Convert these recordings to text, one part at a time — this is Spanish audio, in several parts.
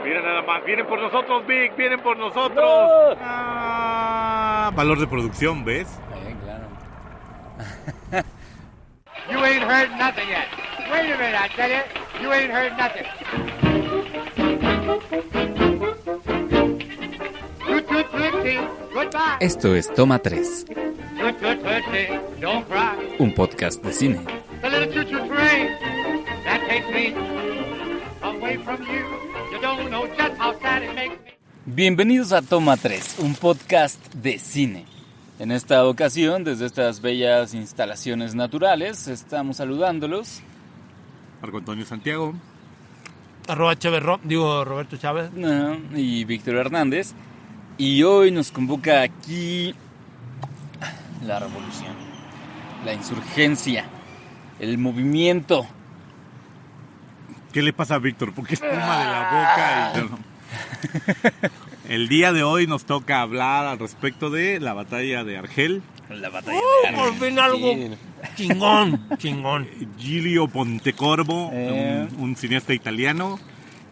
Mira nada más, vienen por nosotros, Vic, vienen por nosotros. No. Valor de producción, ¿ves? Claro. You ain't heard nothing yet. Wait a minute, I tell you ain't heard nothing. Goodbye. Esto es Toma 3, Don't cry. un podcast de cine. The little choo-choo train that takes me away from you. You don't know just how sad it makes me. Bienvenidos a Toma 3, un podcast de cine. En esta ocasión, desde estas bellas instalaciones naturales, estamos saludándolos. Marco Antonio Santiago. Roberto Chávez. Y Víctor Hernández. Y hoy nos convoca aquí la revolución, la insurgencia, el movimiento. ¿Qué le pasa a Víctor? Porque espuma de la boca y... El día de hoy nos toca hablar al respecto de la batalla de Argel. La batalla de Por fin algo chingón. Giulio Pontecorvo, un cineasta italiano,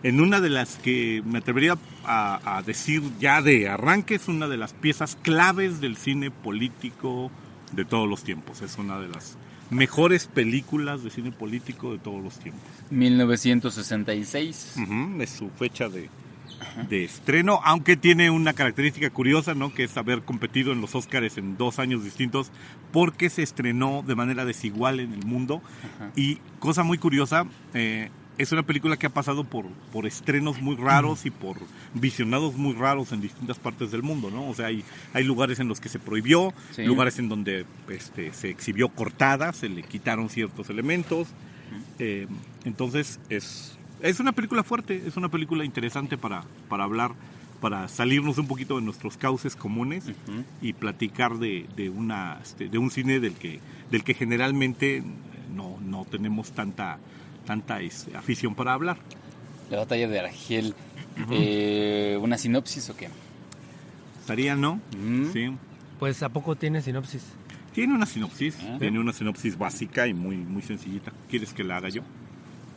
en una de las que me atrevería a decir ya de arranque, es una de las piezas claves del cine político de todos los tiempos. Es una de las mejores películas de cine político de todos los tiempos. 1966. Es su fecha de estreno, aunque tiene una característica curiosa, ¿no? Que es haber competido en los Óscares en 2 años distintos, porque se estrenó de manera desigual en el mundo. Y cosa muy curiosa, es una película que ha pasado por estrenos muy raros y por visionados muy raros en distintas partes del mundo, ¿no? O sea, hay lugares en los que se prohibió, sí, lugares en donde se exhibió cortada, se le quitaron ciertos elementos. Entonces es una película fuerte, es una película interesante para hablar, para salirnos un poquito de nuestros cauces comunes y platicar de un cine del que generalmente no tenemos tanta afición para hablar. La batalla de Argel. ¿Una sinopsis o qué? ¿Estaría, no? Sí. Pues ¿a poco tiene sinopsis? Tiene una sinopsis, tiene una sinopsis básica y muy, muy sencillita. ¿Quieres que la haga yo?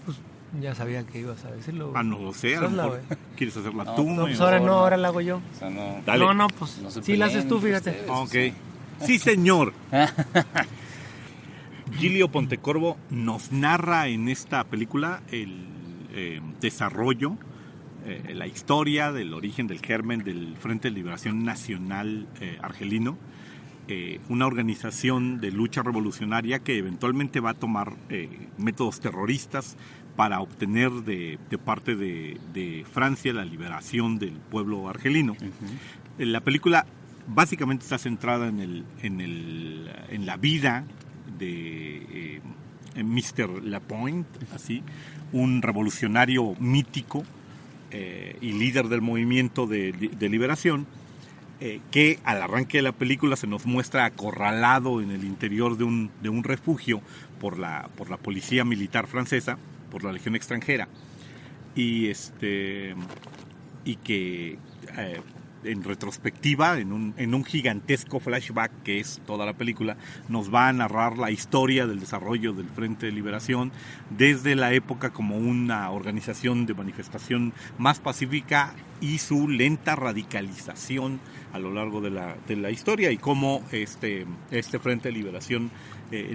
Pues ya sabía que ibas a decirlo. No lo sé, a lo mejor quieres hacerla tú. No, pues ahora la hago yo. O sea, no. Dale. No, pues No se sí la haces tú, peleen fíjate. ustedes, Ok. o sea. Sí, señor. Giulio Pontecorvo nos narra en esta película el desarrollo, la historia del origen del germen del Frente de Liberación Nacional argelino, una organización de lucha revolucionaria que eventualmente va a tomar métodos terroristas para obtener de parte de Francia la liberación del pueblo argelino. La película básicamente está centrada en la vida de Mr. Lapointe, así, un revolucionario mítico y líder del movimiento de liberación, que al arranque de la película se nos muestra acorralado en el interior de un refugio por la policía militar francesa, por la Legión extranjera, y que en retrospectiva, en un gigantesco flashback que es toda la película, nos va a narrar la historia del desarrollo del Frente de Liberación desde la época como una organización de manifestación más pacífica y su lenta radicalización a lo largo de la historia, y cómo este Frente de Liberación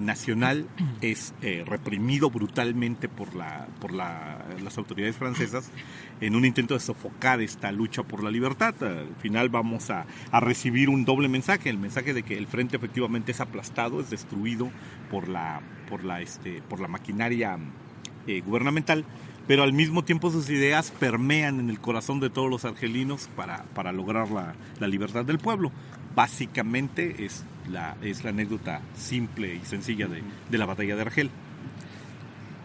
nacional es reprimido brutalmente por las autoridades francesas en un intento de sofocar esta lucha por la libertad. Al final vamos a recibir un doble mensaje, el mensaje de que el frente efectivamente es aplastado, es destruido por la maquinaria gubernamental, pero al mismo tiempo sus ideas permean en el corazón de todos los argelinos para lograr la libertad del pueblo. Básicamente es la anécdota simple y sencilla de la batalla de Argel.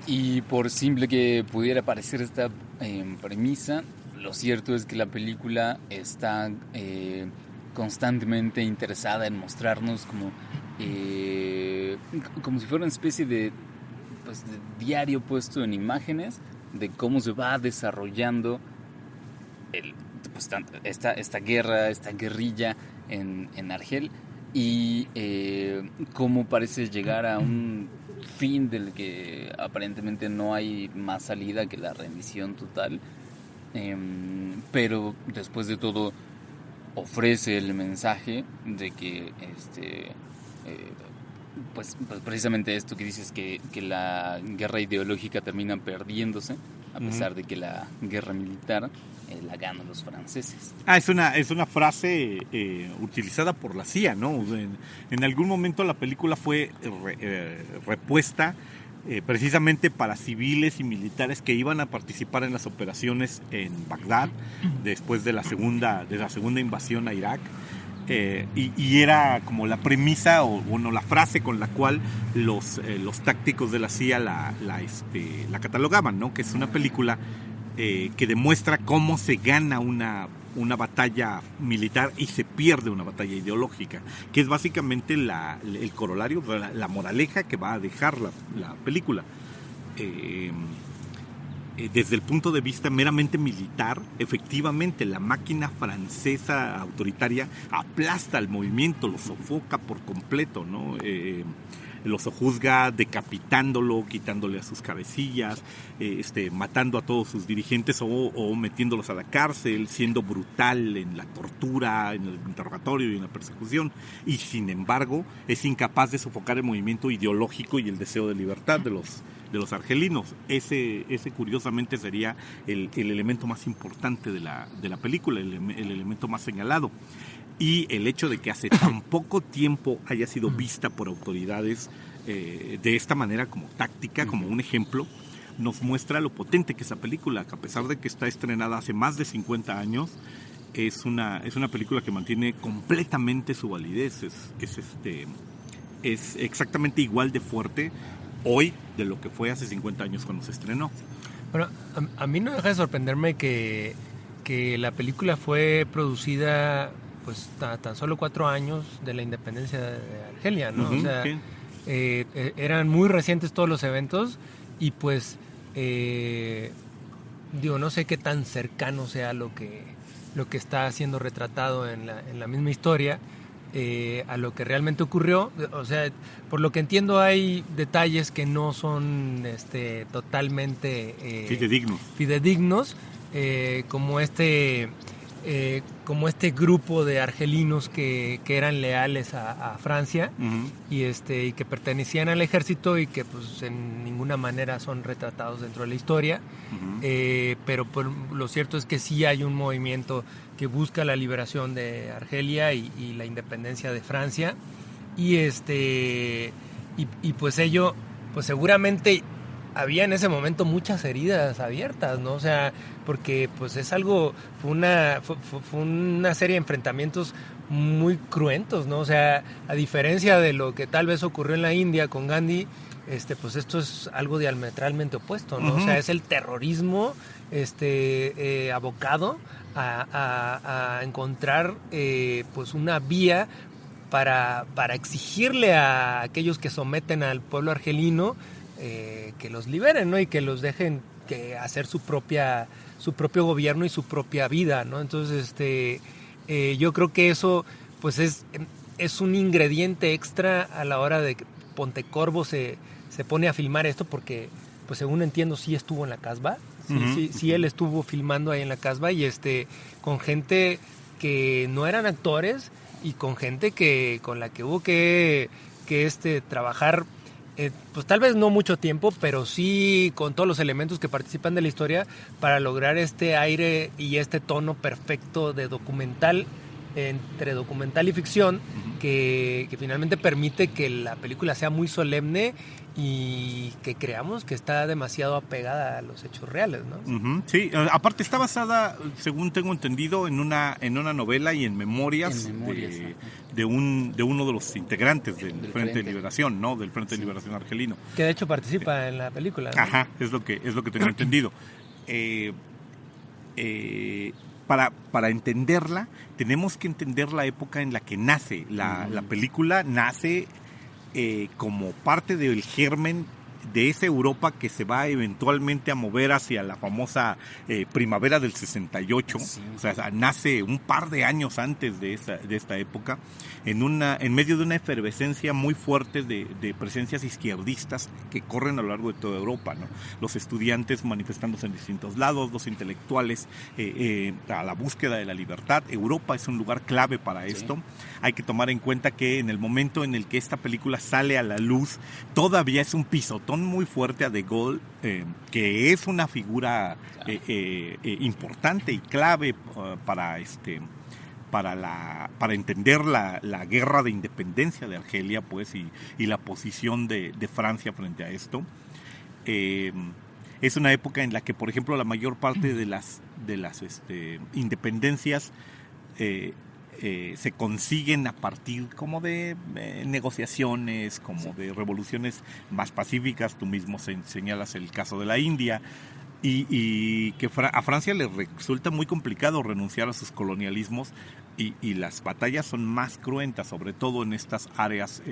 Y por simple que pudiera parecer esta premisa, lo cierto es que la película está constantemente interesada en mostrarnos como si fuera una especie de diario puesto en imágenes de cómo se va desarrollando esta guerra, esta guerrilla en Argel, y cómo parece llegar a un fin del que aparentemente no hay más salida que la rendición total, pero después de todo ofrece el mensaje de que pues precisamente esto que dices, que la guerra ideológica termina perdiéndose, a pesar de que la guerra militar la ganan los franceses. Es una frase utilizada por la CIA, ¿no? En algún momento la película fue repuesta precisamente para civiles y militares que iban a participar en las operaciones en Bagdad después de la segunda invasión a Irak. Y era como la premisa o bueno, la frase con la cual los tácticos de la CIA la catalogaban, ¿no? Que es una película que demuestra cómo se gana una batalla militar y se pierde una batalla ideológica, que es básicamente el corolario, la moraleja que va a dejar la película. Desde el punto de vista meramente militar, efectivamente la máquina francesa autoritaria aplasta al movimiento, lo sofoca por completo, ¿no? Lo sojuzga decapitándolo, quitándole a sus cabecillas, matando a todos sus dirigentes o metiéndolos a la cárcel, siendo brutal en la tortura, en el interrogatorio y en la persecución. Y sin embargo es incapaz de sofocar el movimiento ideológico y el deseo de libertad de los argelinos. Ese curiosamente sería el elemento más importante de la película, el elemento más señalado. Y el hecho de que hace tan poco tiempo haya sido vista por autoridades de esta manera como táctica, como un ejemplo, nos muestra lo potente que es esa película, que a pesar de que está estrenada hace más de 50 años, es una película que mantiene completamente su validez, es exactamente igual de fuerte hoy de lo que fue hace 50 años cuando se estrenó. Bueno, a mí no deja de sorprenderme que la película fue producida pues tan solo 4 años de la independencia de Argelia, ¿no? O sea, sí. Eran muy recientes todos los eventos y pues no sé qué tan cercano sea lo que está siendo retratado en la misma historia a lo que realmente ocurrió. O sea, por lo que entiendo hay detalles que no son totalmente fidedignos, como este grupo de argelinos que eran leales a Francia y que pertenecían al ejército y que pues en ninguna manera son retratados dentro de la historia, pero lo cierto es que sí hay un movimiento que busca la liberación de Argelia y la independencia de Francia y pues ello pues seguramente había en ese momento muchas heridas abiertas, ¿no? O sea, porque pues fue una serie de enfrentamientos muy cruentos, ¿no? O sea, a diferencia de lo que tal vez ocurrió en la India con Gandhi, pues esto es algo diametralmente opuesto, ¿no? O sea, es el terrorismo abocado a encontrar pues una vía para exigirle a aquellos que someten al pueblo argelino que los liberen, ¿no? Y que los dejen hacer su propio gobierno y su propia vida, ¿no? Entonces, yo creo que eso pues es un ingrediente extra a la hora de que Pontecorvo se pone a filmar esto, porque pues según entiendo sí estuvo en la Casbah, sí él estuvo filmando ahí en la Casbah y con gente que no eran actores y con gente con la que hubo que trabajar pues tal vez no mucho tiempo, pero sí con todos los elementos que participan de la historia para lograr este aire y este tono perfecto de documental, entre documental y ficción, que finalmente permite que la película sea muy solemne y que creamos que está demasiado apegada a los hechos reales, ¿no? Sí, aparte está basada, según tengo entendido, en una novela y en memorias de uno de los integrantes del Frente de Liberación, ¿no? Del Frente de Liberación argelino. Que de hecho participa en la película, ¿no? Ajá, es lo que tengo entendido. Para entenderla, tenemos que entender la época en la que nace. La película nace como parte del germen de esa Europa que se va eventualmente a mover hacia la famosa primavera del 68, Sí. o sea, nace un par de años antes de esta época, en medio de una efervescencia muy fuerte de presencias izquierdistas que corren a lo largo de toda Europa, ¿no? Los estudiantes manifestándose en distintos lados, los intelectuales a la búsqueda de la libertad. Europa es un lugar clave para esto. Sí. Hay que tomar en cuenta que en el momento en el que esta película sale a la luz, todavía es un pisotón muy fuerte a De Gaulle, que es una figura importante y clave para entender la guerra de independencia de Argelia, pues, y la posición de Francia frente a esto. Es una época en la que, por ejemplo, la mayor parte de las independencias se consiguen a partir como de negociaciones, como de revoluciones más pacíficas. Tú mismo señalas el caso de la India, y que a Francia le resulta muy complicado renunciar a sus colonialismos, y las batallas son más cruentas, sobre todo en estas áreas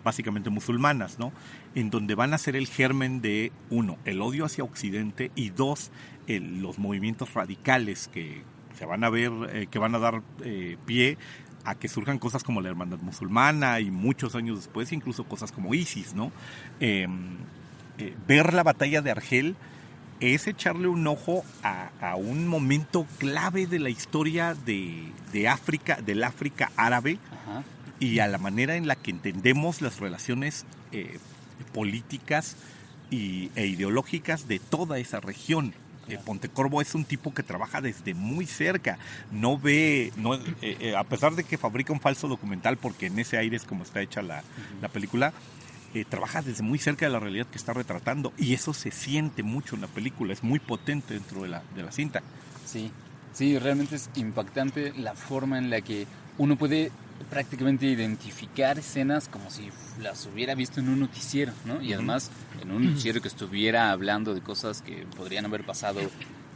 básicamente musulmanas, ¿no? En donde van a ser el germen de, uno, el odio hacia Occidente, y dos, los movimientos radicales que se van a ver, que van a dar pie a que surjan cosas como la Hermandad Musulmana, y muchos años después incluso cosas como ISIS, ¿no? Ver la batalla de Argel es echarle un ojo a un momento clave de la historia de África, del África árabe. Ajá. Y a la manera en la que entendemos las relaciones políticas e ideológicas de toda esa región. Pontecorvo es un tipo que trabaja desde muy cerca, a pesar de que fabrica un falso documental, porque en ese aire es como está hecha la película, trabaja desde muy cerca de la realidad que está retratando, y eso se siente mucho en la película, es muy potente dentro de la cinta. Sí, realmente es impactante la forma en la que uno puede prácticamente identificar escenas como si las hubiera visto en un noticiero, ¿no? Y además en un noticiero que estuviera hablando de cosas que podrían haber pasado,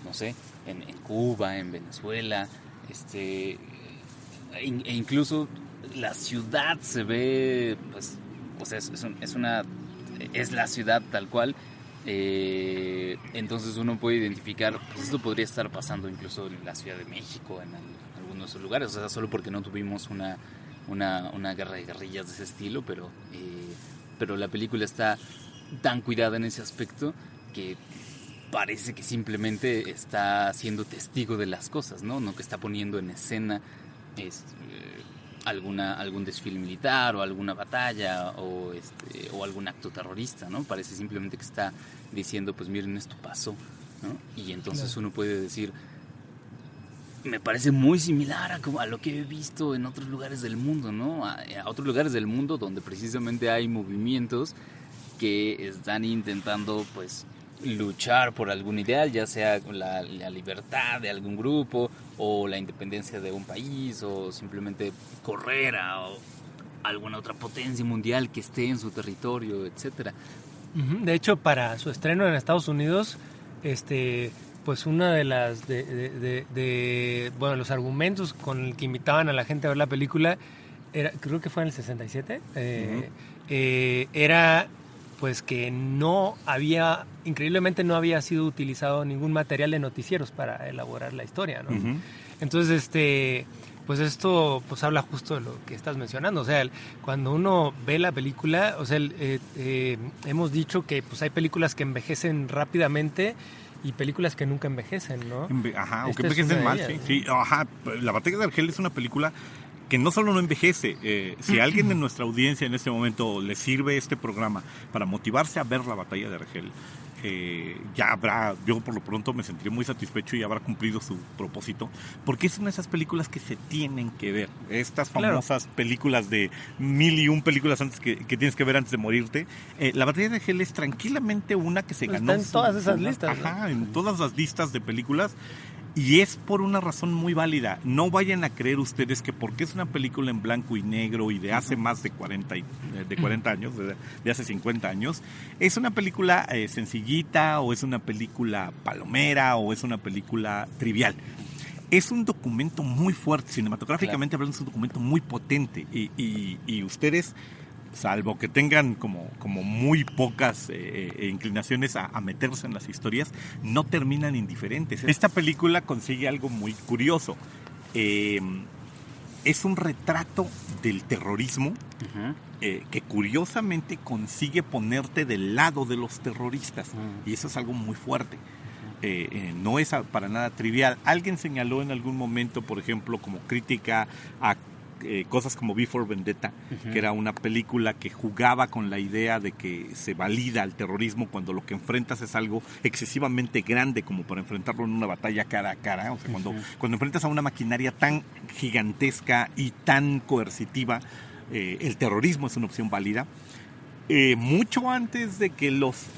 no sé, en Cuba, en Venezuela, e incluso la ciudad se ve, pues, o sea, es la ciudad tal cual. Entonces uno puede identificar, pues esto podría estar pasando incluso en la Ciudad de México, en algunos de esos lugares, o sea, solo porque no tuvimos una guerra de guerrillas de ese estilo, pero la película está tan cuidada en ese aspecto que parece que simplemente está siendo testigo de las cosas, no que está poniendo en escena algún desfile militar o alguna batalla o algún acto terrorista, ¿no? Parece simplemente que está diciendo, pues miren, esto pasó, ¿no? Y entonces uno puede decir, me parece muy similar a lo que he visto en otros lugares del mundo, ¿no? A otros lugares del mundo donde precisamente hay movimientos que están intentando, pues, luchar por algún ideal, ya sea la libertad de algún grupo o la independencia de un país, o simplemente correr a alguna otra potencia mundial que esté en su territorio, etcétera. De hecho, para su estreno en Estados Unidos, pues una de las bueno, los argumentos con el que invitaban a la gente a ver la película creo que fue en el 67, era pues que increíblemente no había sido utilizado ningún material de noticieros para elaborar la historia, ¿no? Entonces, pues esto pues habla justo de lo que estás mencionando. O sea, cuando uno ve la película, o sea, hemos dicho que pues hay películas que envejecen rápidamente y películas que nunca envejecen, ¿no? Ajá, o que envejecen mal, sí. Ajá, La Batalla de Argel es una película que no solo no envejece. Si a alguien en nuestra audiencia en este momento le sirve este programa para motivarse a ver La Batalla de Argel, yo por lo pronto me sentiré muy satisfecho y habrá cumplido su propósito, porque es una de esas películas que se tienen que ver. Estas famosas películas de 1001 películas antes que tienes que ver antes de morirte. La Batalla de Argel es tranquilamente una que se ganó. Está en todas esas listas. Ajá, ¿no? En todas las listas de películas. Y es por una razón muy válida. No vayan a creer ustedes que porque es una película en blanco y negro y de hace más de 40 años, de hace 50 años, es una película sencillita, o es una película palomera, o es una película trivial. Es un documento muy fuerte, cinematográficamente hablando, es un documento muy potente. Y ustedes salvo que tengan como muy pocas inclinaciones a meterse en las historias, no terminan indiferentes. Esta película consigue algo muy curioso. Es un retrato del terrorismo que curiosamente consigue ponerte del lado de los terroristas, y eso es algo muy fuerte. No es para nada trivial. Alguien señaló en algún momento, por ejemplo, como crítica a cosas como V for Vendetta, que era una película que jugaba con la idea de que se valida el terrorismo cuando lo que enfrentas es algo excesivamente grande como para enfrentarlo en una batalla cara a cara. O sea, cuando enfrentas a una maquinaria tan gigantesca y tan coercitiva, el terrorismo es una opción válida. Mucho antes de que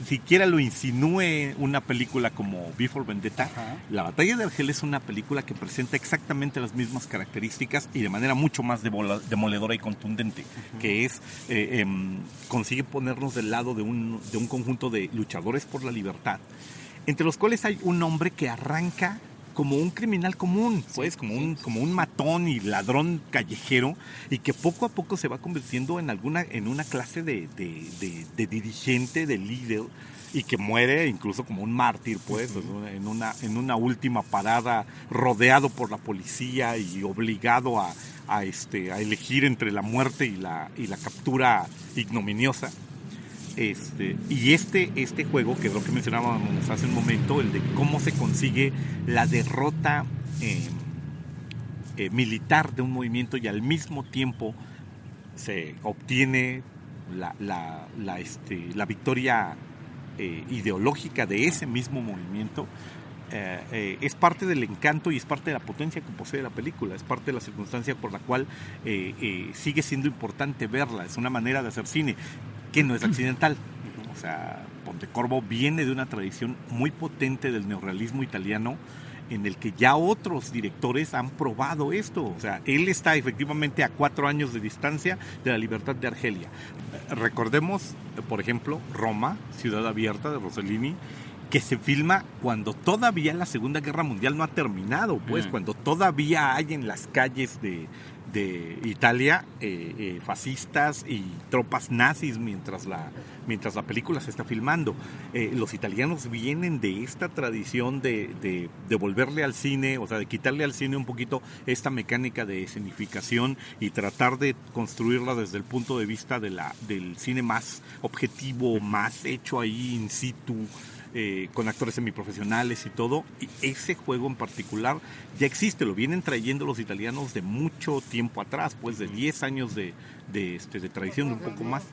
siquiera lo insinúe una película como V for Vendetta, La Batalla de Argel es una película que presenta exactamente las mismas características y de manera mucho más demoledora y contundente, que es consigue ponernos del lado de un conjunto de luchadores por la libertad, entre los cuales hay un hombre que arranca como un criminal común, pues, como un matón y ladrón callejero, y que poco a poco se va convirtiendo en una clase de dirigente, de líder, y que muere incluso como un mártir, pues, en una última parada, rodeado por la policía y obligado a elegir entre la muerte y la captura ignominiosa. Y este juego, que es lo que mencionábamos hace un momento, el de cómo se consigue la derrota militar de un movimiento y al mismo tiempo se obtiene la victoria ideológica de ese mismo movimiento, es parte del encanto y es parte de la potencia que posee la película, es parte de la circunstancia por la cual sigue siendo importante verla. Es una manera de hacer cine que no es accidental. O sea, Pontecorvo viene de una tradición muy potente del neorrealismo italiano, en el que ya otros directores han probado esto. O sea, él está efectivamente a 4 años de distancia de La Libertad de Argelia. Recordemos, por ejemplo, Roma, Ciudad Abierta, de Rossellini, que se filma cuando todavía la Segunda Guerra Mundial no ha terminado, pues, cuando todavía hay en las calles de Italia fascistas y tropas nazis mientras la película se está filmando. Los italianos vienen de esta tradición de devolverle al cine, o sea, de quitarle al cine un poquito esta mecánica de escenificación y tratar de construirla desde el punto de vista del cine más objetivo, más hecho ahí in situ, con actores semiprofesionales y todo. Y ese juego en particular ya existe, lo vienen trayendo los italianos de mucho tiempo atrás, pues de 10 años de tradición, de un poco más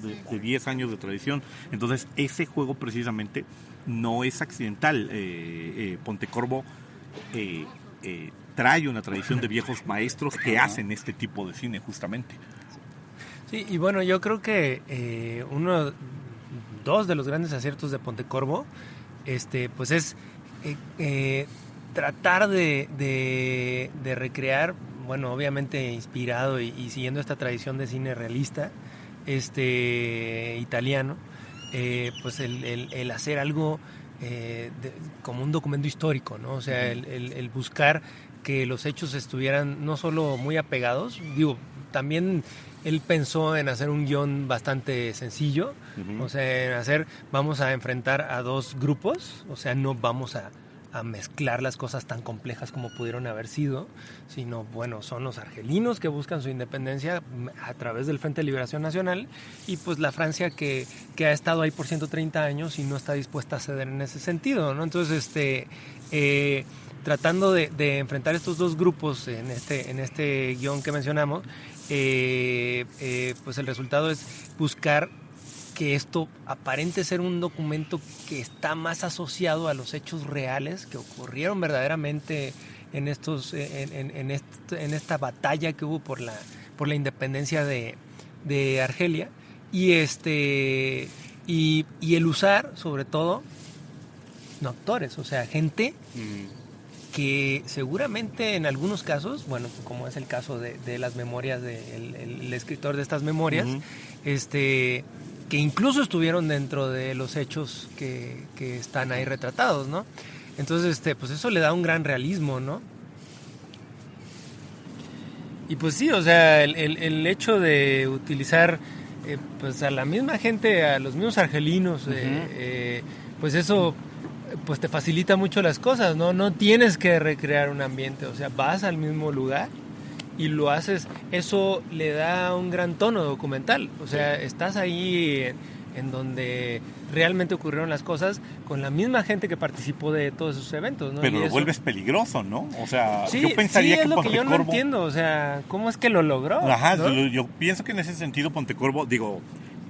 de 10 años de tradición. Entonces ese juego precisamente no es accidental. Pontecorvo trae una tradición de viejos maestros que hacen este tipo de cine justamente. Sí, y bueno, yo creo que dos de los grandes aciertos de Pontecorvo, pues es tratar de recrear, bueno, obviamente inspirado y siguiendo esta tradición de cine realista, italiano, pues el hacer algo como un documento histórico, ¿no? O sea, el buscar que los hechos estuvieran no solo muy apegados, digo, también él pensó en hacer un guión bastante sencillo, o sea, vamos a enfrentar a dos grupos, o sea, no vamos a mezclar las cosas tan complejas como pudieron haber sido, sino, bueno, son los argelinos que buscan su independencia a través del Frente de Liberación Nacional, y pues la Francia que ha estado ahí por 130 años y no está dispuesta a ceder en ese sentido, ¿no? Entonces, tratando de enfrentar estos dos grupos en este guión que mencionamos, pues el resultado es buscar que esto aparente ser un documento que está más asociado a los hechos reales que ocurrieron verdaderamente en esta batalla que hubo por la independencia de Argelia, y el usar sobre todo no actores, o sea, gente que seguramente en algunos casos, bueno, como es el caso de las memorias del escritor de estas memorias, que incluso estuvieron dentro de los hechos que están ahí retratados, ¿no? Entonces, pues eso le da un gran realismo, ¿no? Y pues sí, o sea, el hecho de utilizar pues a la misma gente, a los mismos argelinos, pues eso pues te facilita mucho las cosas, ¿no? No tienes que recrear un ambiente, o sea, vas al mismo lugar y lo haces, eso le da un gran tono documental, o sea, estás ahí en donde realmente ocurrieron las cosas con la misma gente que participó de todos esos eventos, ¿no? Pero Y lo eso, vuelves peligroso, ¿no? O sea, sí, yo pensaría sí, que es lo que yo no Pontecorvo... entiendo, o sea, ¿cómo es que lo logró? Ajá, ¿no? yo pienso que en ese sentido Pontecorvo, digo,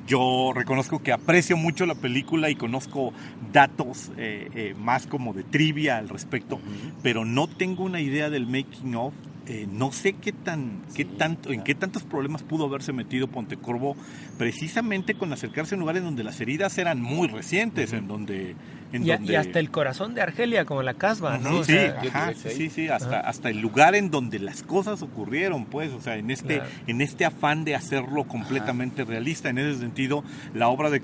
yo reconozco que aprecio mucho la película y conozco datos más como de trivia al respecto, pero no tengo una idea del making of. No sé en qué tantos problemas pudo haberse metido Pontecorvo precisamente con acercarse a lugares donde las heridas eran muy recientes, en donde... Y hasta el corazón de Argelia, como la Casbah, ¿no? Sí, O sea, sí, hasta el lugar en donde las cosas ocurrieron, pues, o sea, en este afán de hacerlo completamente realista. En ese sentido, la obra de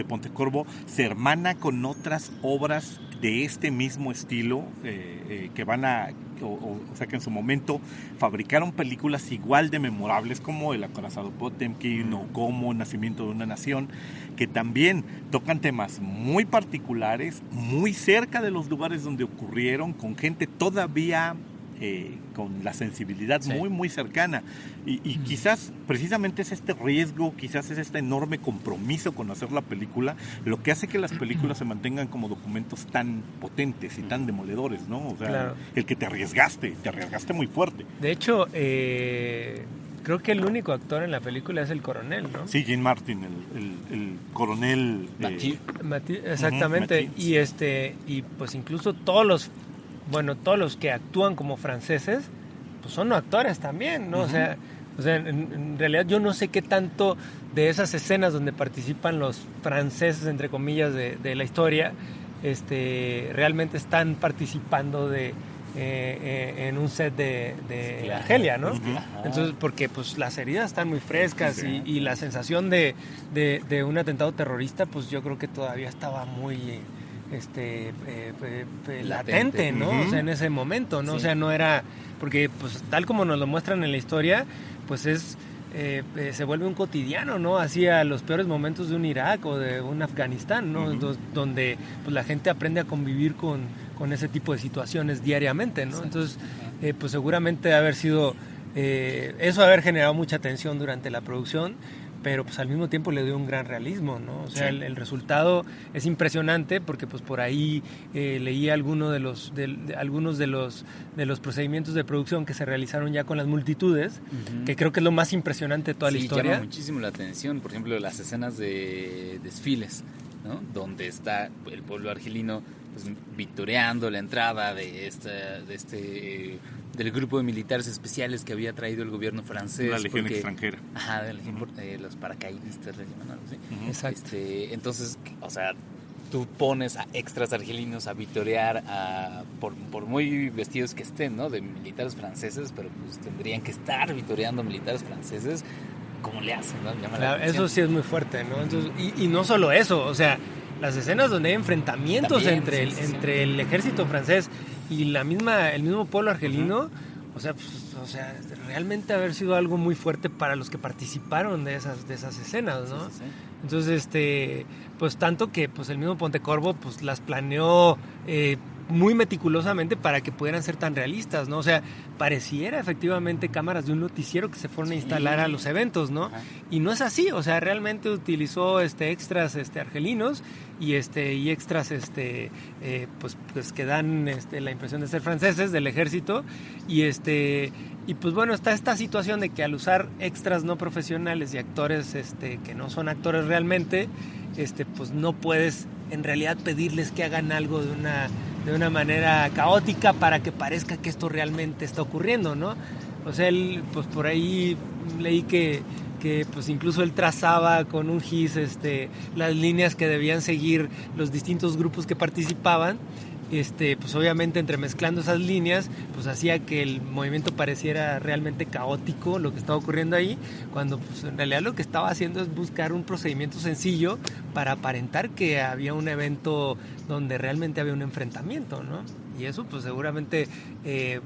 Pontecorvo se hermana con otras obras de este mismo estilo que van a... O sea, que en su momento fabricaron películas igual de memorables como El acorazado Potemkin o como Nacimiento de una nación, que también tocan temas muy particulares, muy cerca de los lugares donde ocurrieron, con gente todavía con la sensibilidad muy, muy cercana. Y quizás precisamente es este riesgo, quizás es este enorme compromiso con hacer la película, lo que hace que las películas se mantengan como documentos tan potentes y tan demoledores, ¿no? O sea, claro. El que te arriesgaste muy fuerte. De hecho, creo que el único actor en la película es el coronel, ¿no? Sí, Jean Martin, el coronel Mathieu, exactamente. Y pues incluso todos los que actúan como franceses, pues son actores también, ¿no? O sea, en realidad yo no sé qué tanto de esas escenas donde participan los franceses, entre comillas, de la historia, realmente están participando en un set de Argelia, ¿no? Entonces, porque pues las heridas están muy frescas y la sensación de un atentado terrorista, pues yo creo que todavía estaba muy latente, ¿no? O sea, en ese momento, ¿no? Sí. O sea, no era, porque pues tal como nos lo muestran en la historia, pues se vuelve un cotidiano, ¿no? Así a los peores momentos de un Irak o de un Afganistán, ¿no? Donde pues la gente aprende a convivir con ese tipo de situaciones diariamente, ¿no? Entonces, pues seguramente haber sido eso, haber generado mucha tensión durante la producción, pero pues al mismo tiempo le dio un gran realismo, ¿no? O sea, el resultado es impresionante porque pues por ahí leí algunos de los procedimientos de producción que se realizaron ya con las multitudes, que creo que es lo más impresionante de toda la historia. Llama muchísimo la atención, por ejemplo, las escenas de desfiles, ¿no? Donde está el pueblo argelino pues, victoreando la entrada del grupo de militares especiales que había traído el gobierno francés. La legión extranjera. Ajá, los paracaidistas, le llaman algo así. Exacto. Entonces, o sea, tú pones a extras argelinos a victorear por muy vestidos que estén, ¿no? De militares franceses, pero pues tendrían que estar victoreando militares franceses. ¿Cómo le hacen, no? Claro, eso sí es muy fuerte, ¿no? Entonces, y no solo eso, o sea, las escenas donde hay enfrentamientos también, entre el ejército francés y el mismo pueblo argelino, o sea, realmente haber sido algo muy fuerte para los que participaron de esas escenas, ¿no? Sí. Entonces, pues tanto que pues el mismo Pontecorvo pues las planeó muy meticulosamente para que pudieran ser tan realistas, ¿no? O sea, pareciera efectivamente cámaras de un noticiero que se fueron a instalar a los eventos, ¿no? Ajá. Y no es así, o sea, realmente utilizó extras argelinos y extras pues que dan la impresión de ser franceses del ejército y pues bueno, está esta situación de que al usar extras no profesionales y actores que no son actores realmente, pues no puedes en realidad pedirles que hagan algo de una manera caótica para que parezca que esto realmente está ocurriendo, ¿no? O sea, pues por ahí leí que pues incluso él trazaba con un gis las líneas que debían seguir los distintos grupos que participaban, pues obviamente entremezclando esas líneas, pues hacía que el movimiento pareciera realmente caótico lo que estaba ocurriendo ahí, cuando pues en realidad lo que estaba haciendo es buscar un procedimiento sencillo para aparentar que había un evento donde realmente había un enfrentamiento, ¿no? Y eso pues seguramente,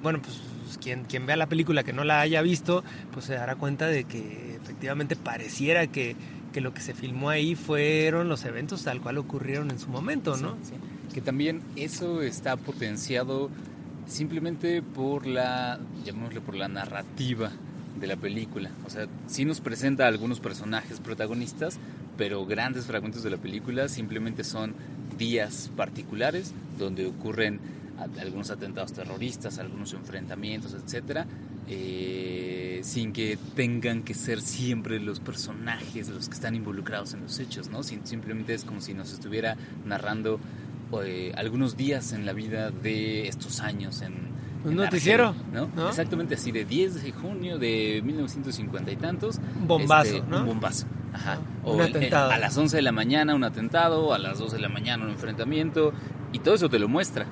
bueno, pues quien vea la película que no la haya visto, pues se dará cuenta de que efectivamente pareciera que que lo que se filmó ahí fueron los eventos tal cual ocurrieron en su momento, ¿no? Sí, sí. Que también eso está potenciado simplemente por llamémosle por la narrativa de la película. O sea, sí nos presenta a algunos personajes protagonistas, pero grandes fragmentos de la película simplemente son días particulares donde ocurren algunos atentados terroristas, algunos enfrentamientos, etcétera, sin que tengan que ser siempre los personajes los que están involucrados en los hechos, ¿no? Simplemente es como si nos estuviera narrando algunos días en la vida de estos años un noticiero, Argel, ¿no? Exactamente así, de 10 de junio de 1950 y tantos. Un bombazo, ¿no? Un bombazo, ajá. Un atentado. A las 11 de la mañana un atentado, a las 2 de la mañana un enfrentamiento, y todo eso te lo muestra.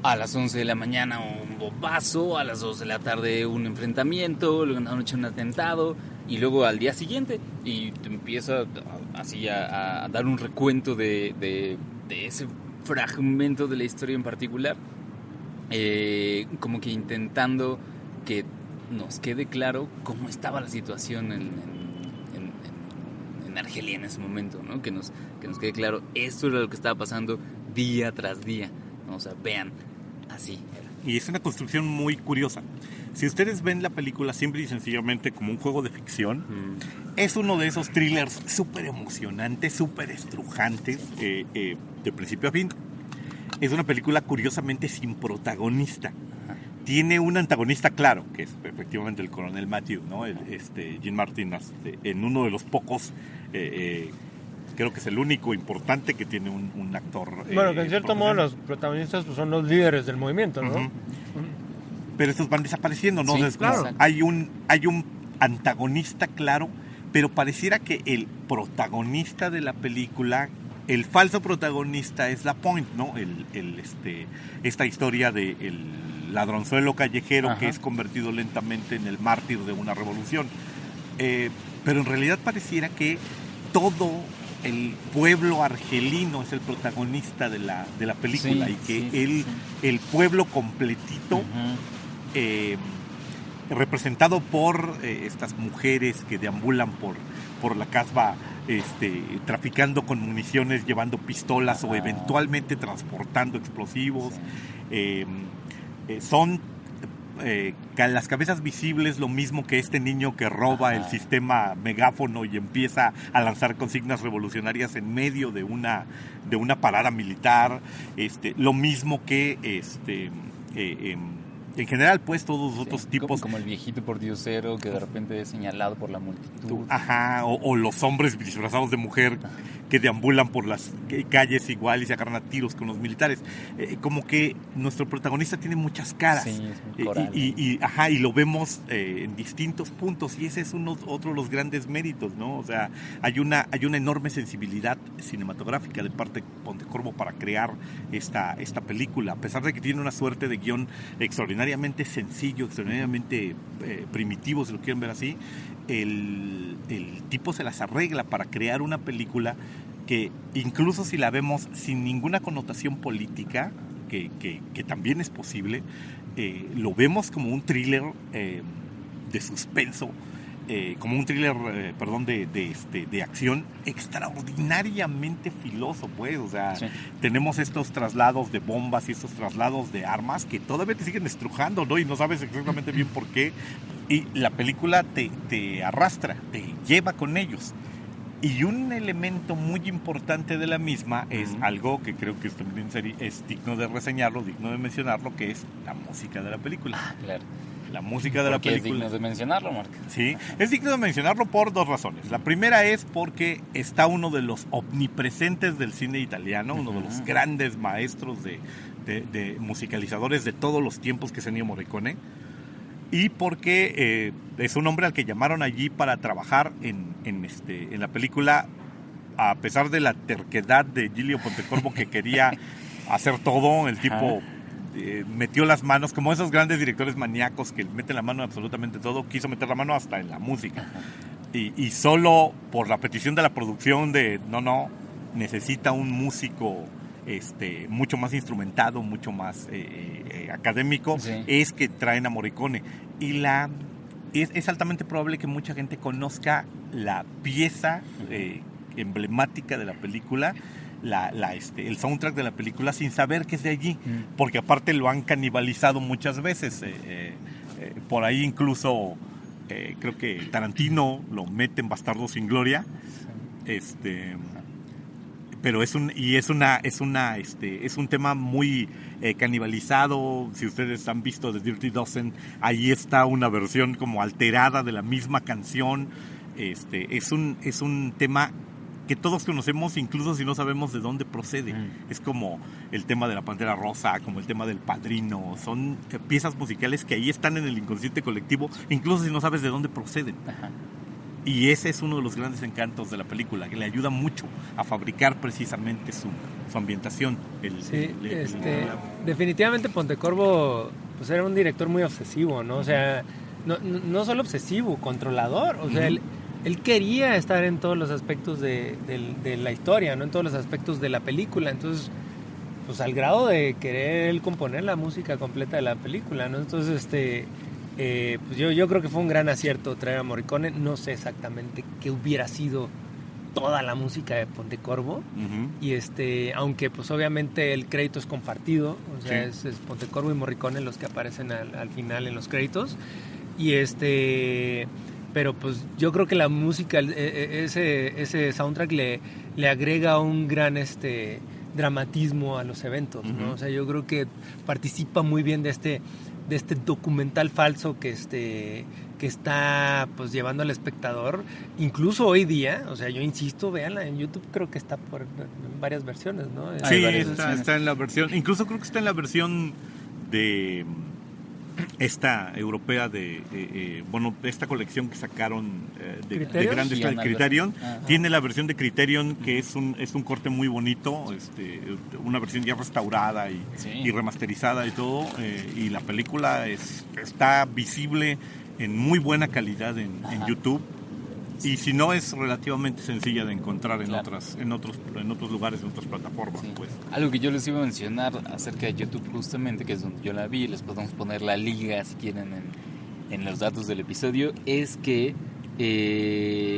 A las 11 de la mañana un bombazo, a las 2 de la tarde un enfrentamiento, luego en la noche un atentado, y luego al día siguiente, y te empieza así a dar un recuento de ese fragmento de la historia en particular, como que intentando que nos quede claro cómo estaba la situación en Argelia en ese momento, ¿no? Que nos quede claro, esto era lo que estaba pasando día tras día, ¿no? O sea, vean, así era. Y es una construcción muy curiosa. Si ustedes ven la película simple y sencillamente como un juego de ficción, es uno de esos thrillers súper emocionantes, súper estrujantes, de principio a fin. Es una película curiosamente sin protagonista. Tiene un antagonista claro, que es efectivamente el coronel Matthew, ¿no? Gene Martin, en uno de los pocos, creo que es el único importante que tiene un actor. Bueno, que en cierto modo los protagonistas pues, son los líderes del movimiento, ¿no? Uh-huh. Pero estos van desapareciendo, ¿no? Sí, Entonces, claro. Hay un antagonista claro, pero pareciera que el protagonista de la película, el falso protagonista es la Point, ¿no? Esta historia de el ladronzuelo callejero, que es convertido lentamente en el mártir de una revolución. Pero en realidad pareciera que todo el pueblo argelino es el protagonista de la película, y que el pueblo completito, representado por estas mujeres que deambulan por la casba, traficando con municiones, llevando pistolas o eventualmente transportando explosivos, son las cabezas visibles, lo mismo que este niño que roba el sistema megáfono y empieza a lanzar consignas revolucionarias en medio de una parada militar, lo mismo que en general, pues, todos los otros tipos. Como el viejito pordiosero que de repente es señalado por la multitud. Ajá, o los hombres disfrazados de mujer que deambulan por las calles igual y se agarran a tiros con los militares. Como que nuestro protagonista tiene muchas caras. Sí, es muy coral, y lo vemos en distintos puntos, y ese es otro de los grandes méritos, ¿no? O sea, hay una enorme sensibilidad cinematográfica de parte de Pontecorvo para crear esta película, a pesar de que tiene una suerte de guión extraordinariamente sencillo, extraordinariamente primitivo, si lo quieren ver así. El tipo se las arregla para crear una película que, incluso si la vemos sin ninguna connotación política, que también es posible, lo vemos como un thriller de suspenso, como un thriller, de acción extraordinariamente filoso, pues. O sea, tenemos estos traslados de bombas y estos traslados de armas que todavía te siguen estrujando, ¿no? Y no sabes exactamente bien por qué. Y la película te arrastra, te lleva con ellos. Y un elemento muy importante de la misma es algo que creo que también es digno de reseñarlo, digno de mencionarlo, que es la música de la película. Claro. La música de la película. Es digno de mencionarlo, Marc. Sí, es digno de mencionarlo por dos razones. La primera es porque está uno de los omnipresentes del cine italiano, uno de los grandes maestros de musicalizadores de todos los tiempos, que es Ennio Morricone. y porque es un hombre al que llamaron allí para trabajar en la película, a pesar de la terquedad de Giulio Pontecorvo, que quería hacer todo. El tipo metió las manos, como esos grandes directores maníacos que meten la mano en absolutamente todo, quiso meter la mano hasta en la música. Y solo por la petición de la producción de no, necesita un músico mucho más instrumentado, mucho más académico, sí, es que traen a Morricone. Y es altamente probable que mucha gente conozca la pieza emblemática de la película, el soundtrack de la película, sin saber que es de allí, porque aparte lo han canibalizado muchas veces. Por ahí incluso creo que Tarantino lo mete en Bastardo sin Gloria. Pero es un tema muy canibalizado. Si ustedes han visto The Dirty Dozen, ahí está una versión como alterada de la misma canción. Es un tema que todos conocemos, incluso si no sabemos de dónde procede. Es como el tema de la Pantera Rosa, como el tema del Padrino. Son piezas musicales que ahí están en el inconsciente colectivo, incluso si no sabes de dónde proceden. Ajá. Y ese es uno de los grandes encantos de la película, que le ayuda mucho a fabricar precisamente su ambientación. Definitivamente Pontecorvo pues era un director muy obsesivo, ¿no? O sea, no solo obsesivo, controlador. O sea, él quería estar en todos los aspectos de la historia, ¿no? En todos los aspectos de la película. Entonces, pues al grado de querer él componer la música completa de la película, ¿no? Entonces, pues yo creo que fue un gran acierto traer a Morricone. No sé exactamente qué hubiera sido toda la música de Pontecorvo. Y aunque pues obviamente el crédito es compartido, o sea, es Pontecorvo y Morricone los que aparecen al final en los créditos. Y pero pues yo creo que la música, ese soundtrack le agrega un gran dramatismo a los eventos, ¿no? O sea, yo creo que participa muy bien de este documental falso que está pues llevando al espectador, incluso hoy día. O sea, yo insisto, véanla en YouTube, creo que está en varias versiones, ¿no? Sí, está en la versión, incluso creo que está en la versión de esta europea de esta colección que sacaron de grandes Criterion. Tiene la versión de Criterion, que es un corte muy bonito, una versión ya restaurada y remasterizada y todo, y la película está visible en muy buena calidad en YouTube. Y si no, es relativamente sencilla de encontrar en otros lugares, en otras plataformas. Pues. Algo que yo les iba a mencionar acerca de YouTube justamente, que es donde yo la vi, les podemos poner la liga si quieren en los datos del episodio, es que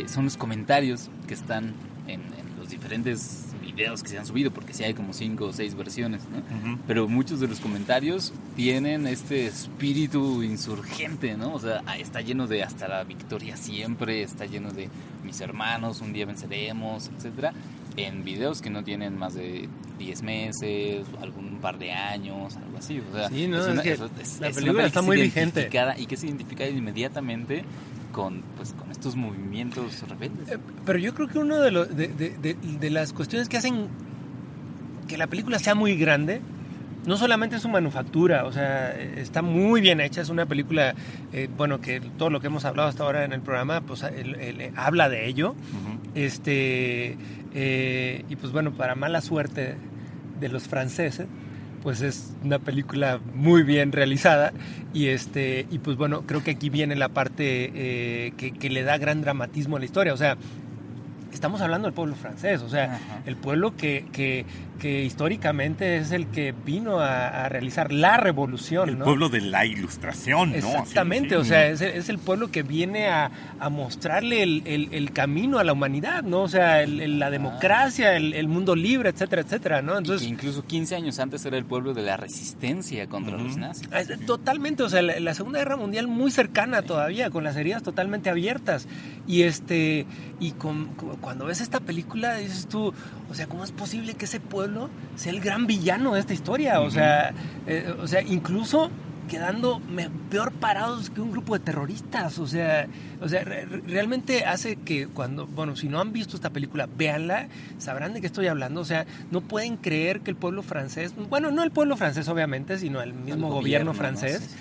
son los comentarios que están en los diferentes videos que se han subido, porque sí hay como 5 o 6 versiones, ¿no? Pero muchos de los comentarios tienen este espíritu insurgente, ¿no? O sea, está lleno de hasta la victoria siempre, está lleno de mis hermanos, un día venceremos, etcétera, en videos que no tienen más de 10 meses, algún par de años, algo así. O sea, sí, no, la película está muy vigente y que se identifica inmediatamente con estos movimientos rebeldes. Pero yo creo que uno de las cuestiones que hacen que la película sea muy grande, no solamente es su manufactura, o sea, está muy bien hecha, es una película, que todo lo que hemos hablado hasta ahora en el programa, pues habla de ello. Y pues bueno, para mala suerte de los franceses, pues es una película muy bien realizada y pues bueno, creo que aquí viene la parte que le da gran dramatismo a la historia. O sea, estamos hablando del pueblo francés, o sea, el pueblo que históricamente es el que vino a realizar la revolución, el ¿no? pueblo de la ilustración, ¿no? Exactamente, o sea, es el pueblo que viene a mostrarle el camino a la humanidad, ¿no? O sea, la democracia, el mundo libre, etcétera, etcétera, ¿no? Entonces, y que incluso 15 años antes era el pueblo de la resistencia contra los nazis. Totalmente, o sea, la Segunda Guerra Mundial muy cercana todavía, con las heridas totalmente abiertas. Y cuando ves esta película dices tú, o sea, ¿cómo es posible que ese pueblo sea el gran villano de esta historia? O sea, incluso quedando peor parados que un grupo de terroristas. O sea, realmente hace que si no han visto esta película, véanla, sabrán de qué estoy hablando. O sea, no pueden creer que el pueblo francés, no el pueblo francés obviamente, sino el mismo gobierno francés,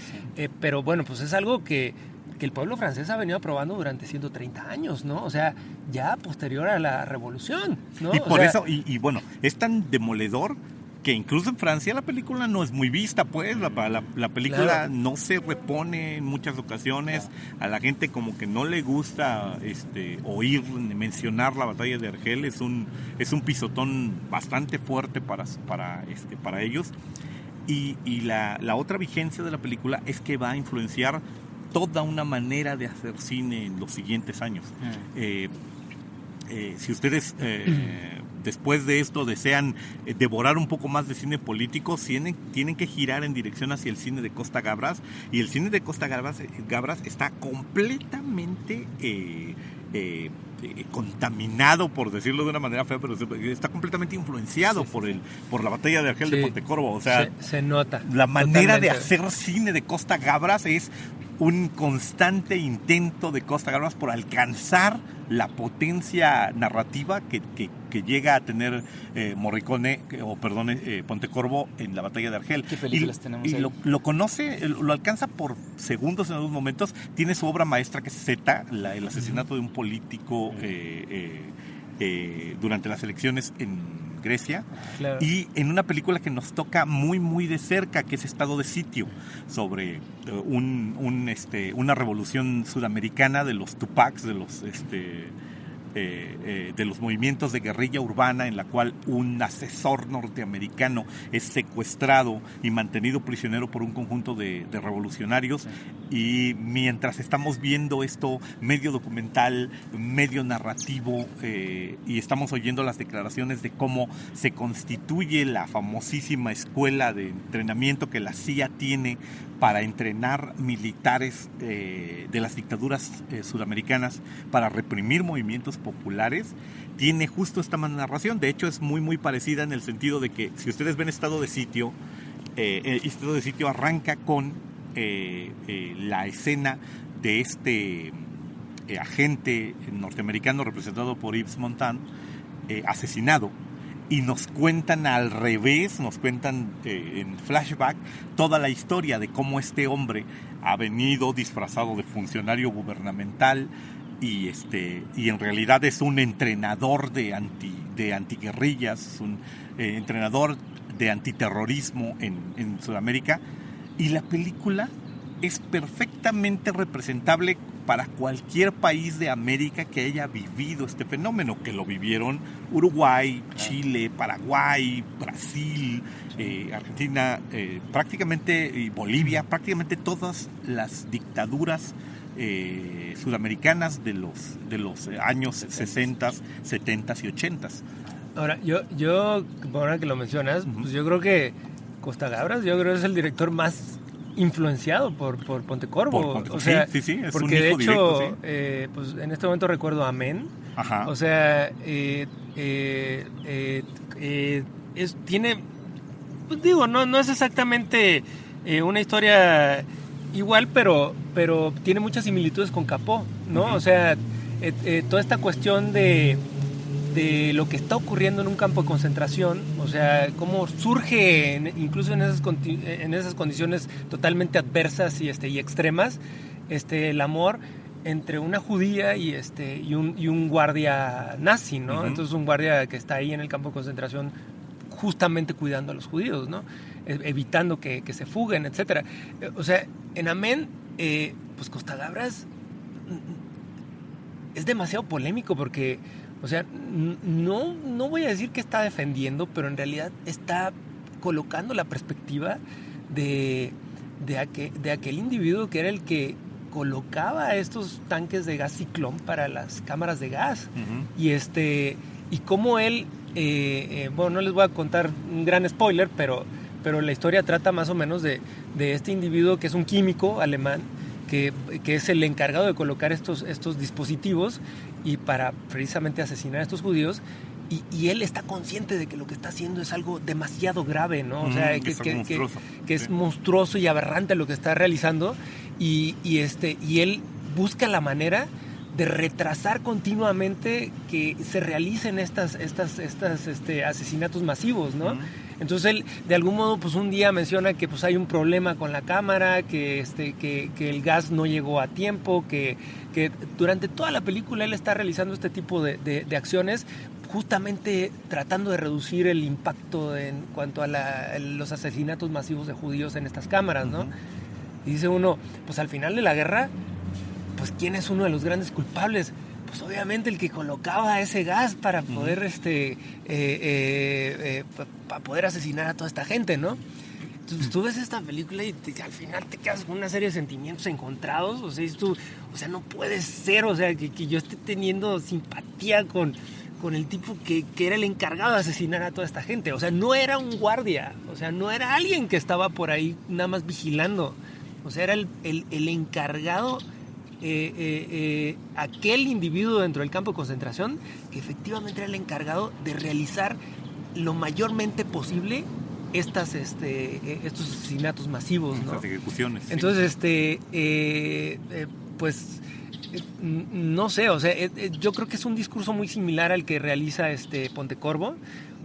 Pero bueno, pues es algo que el pueblo francés ha venido aprobando durante 130 años, ¿no? O sea, ya posterior a la revolución, ¿no? Y por eso, bueno, es tan demoledor que incluso en Francia la película no es muy vista, pues, la película Claro. no se repone en muchas ocasiones, a la gente como que no le gusta oír mencionar la batalla de Argel, es un pisotón bastante fuerte para ellos, y la otra vigencia de la película es que va a influenciar toda una manera de hacer cine en los siguientes años. Si ustedes después de esto desean devorar un poco más de cine político, tienen que girar en dirección hacia el cine de Costa Gabras, y el cine de Costa Gabras está completamente contaminado, por decirlo de una manera fea, pero está completamente influenciado por la batalla de Argel de Pontecorvo. O sea, se nota. La manera totalmente. de hacer cine de Costa Gabras es un constante intento de Costa Gabras por alcanzar la potencia narrativa que llega a tener Morricone, Pontecorvo en la batalla de Argel. ¿Qué películas tenemos y ahí? lo alcanza por segundos en algunos momentos. Tiene su obra maestra que es Zeta, el asesinato de un político durante las elecciones en Grecia, Claro. y en una película que nos toca muy muy de cerca, que es Estado de Sitio, sobre una revolución sudamericana de los Tupacs, de los movimientos de guerrilla urbana, en la cual un asesor norteamericano es secuestrado y mantenido prisionero por un conjunto de revolucionarios. Y mientras estamos viendo esto, medio documental, medio narrativo, y estamos oyendo las declaraciones de cómo se constituye la famosísima escuela de entrenamiento que la CIA tiene para entrenar militares de las dictaduras sudamericanas para reprimir movimientos populares, tiene justo esta narración. De hecho, es muy muy parecida en el sentido de que si ustedes ven Estado de Sitio arranca con la escena de agente norteamericano representado por Yves Montand, asesinado, y nos cuentan al revés, nos cuentan en flashback toda la historia de cómo este hombre ha venido disfrazado de funcionario gubernamental y en realidad es un entrenador de antiguerrillas, un entrenador de antiterrorismo en Sudamérica, y la película es perfectamente representable para cualquier país de América que haya vivido este fenómeno, que lo vivieron Uruguay, Chile, Paraguay, Brasil, Argentina, prácticamente, y Bolivia, prácticamente todas las dictaduras sudamericanas de los años 60, 70 y 80. Ahora, yo ahora que lo mencionas, pues yo creo que Costa Gabras, yo creo que es el director más influenciado por Pontecorvo. O sea, sí, es porque un de hijo hecho, directo, pues en este momento recuerdo Amén. Ajá. O sea, tiene, pues digo, no es exactamente una historia igual, pero tiene muchas similitudes con Capó, ¿no? Uh-huh. O sea, toda esta cuestión de lo que está ocurriendo en un campo de concentración, o sea, cómo surge incluso en esas condiciones totalmente adversas y extremas, el amor entre una judía y un guardia nazi, ¿no? Uh-huh. Entonces un guardia que está ahí en el campo de concentración justamente cuidando a los judíos, ¿no? Evitando que se fuguen, etcétera. O sea, en Amén, pues Costa Gabras es demasiado polémico porque, o sea, no voy a decir que está defendiendo, pero en realidad está colocando la perspectiva de aquel individuo que era el que colocaba estos tanques de gas ciclón para las cámaras de gas. Uh-huh. Y cómo él, bueno, no les voy a contar un gran spoiler, pero la historia trata más o menos de este individuo que es un químico alemán, que es el encargado de colocar estos dispositivos y para precisamente asesinar a estos judíos, y él está consciente de que lo que está haciendo es algo demasiado grave, ¿no? O sea, que es monstruoso y aberrante lo que está realizando, y él busca la manera retrasar continuamente que se realicen estas asesinatos masivos, ¿no? Entonces él, de algún modo, pues un día menciona que pues hay un problema con la cámara, que el gas no llegó a tiempo, que durante toda la película él está realizando este tipo de acciones, justamente tratando de reducir el impacto en cuanto a los asesinatos masivos de judíos en estas cámaras, ¿no? Y dice uno, pues al final de la guerra, pues ¿quién es uno de los grandes culpables? Pues obviamente el que colocaba ese gas para poder para poder asesinar a toda esta gente, ¿no? Entonces tú ves esta película y al final te quedas con una serie de sentimientos encontrados. O sea, no puede ser, o sea, que yo esté teniendo simpatía con el tipo que era el encargado de asesinar a toda esta gente. O sea, no era un guardia, o sea, no era alguien que estaba por ahí nada más vigilando. O sea, era el encargado, aquel individuo dentro del campo de concentración que efectivamente era el encargado de realizar lo mayormente posible estos asesinatos masivos, ¿no? Estas ejecuciones. Entonces, pues no sé, o sea, yo creo que es un discurso muy similar al que realiza Pontecorvo,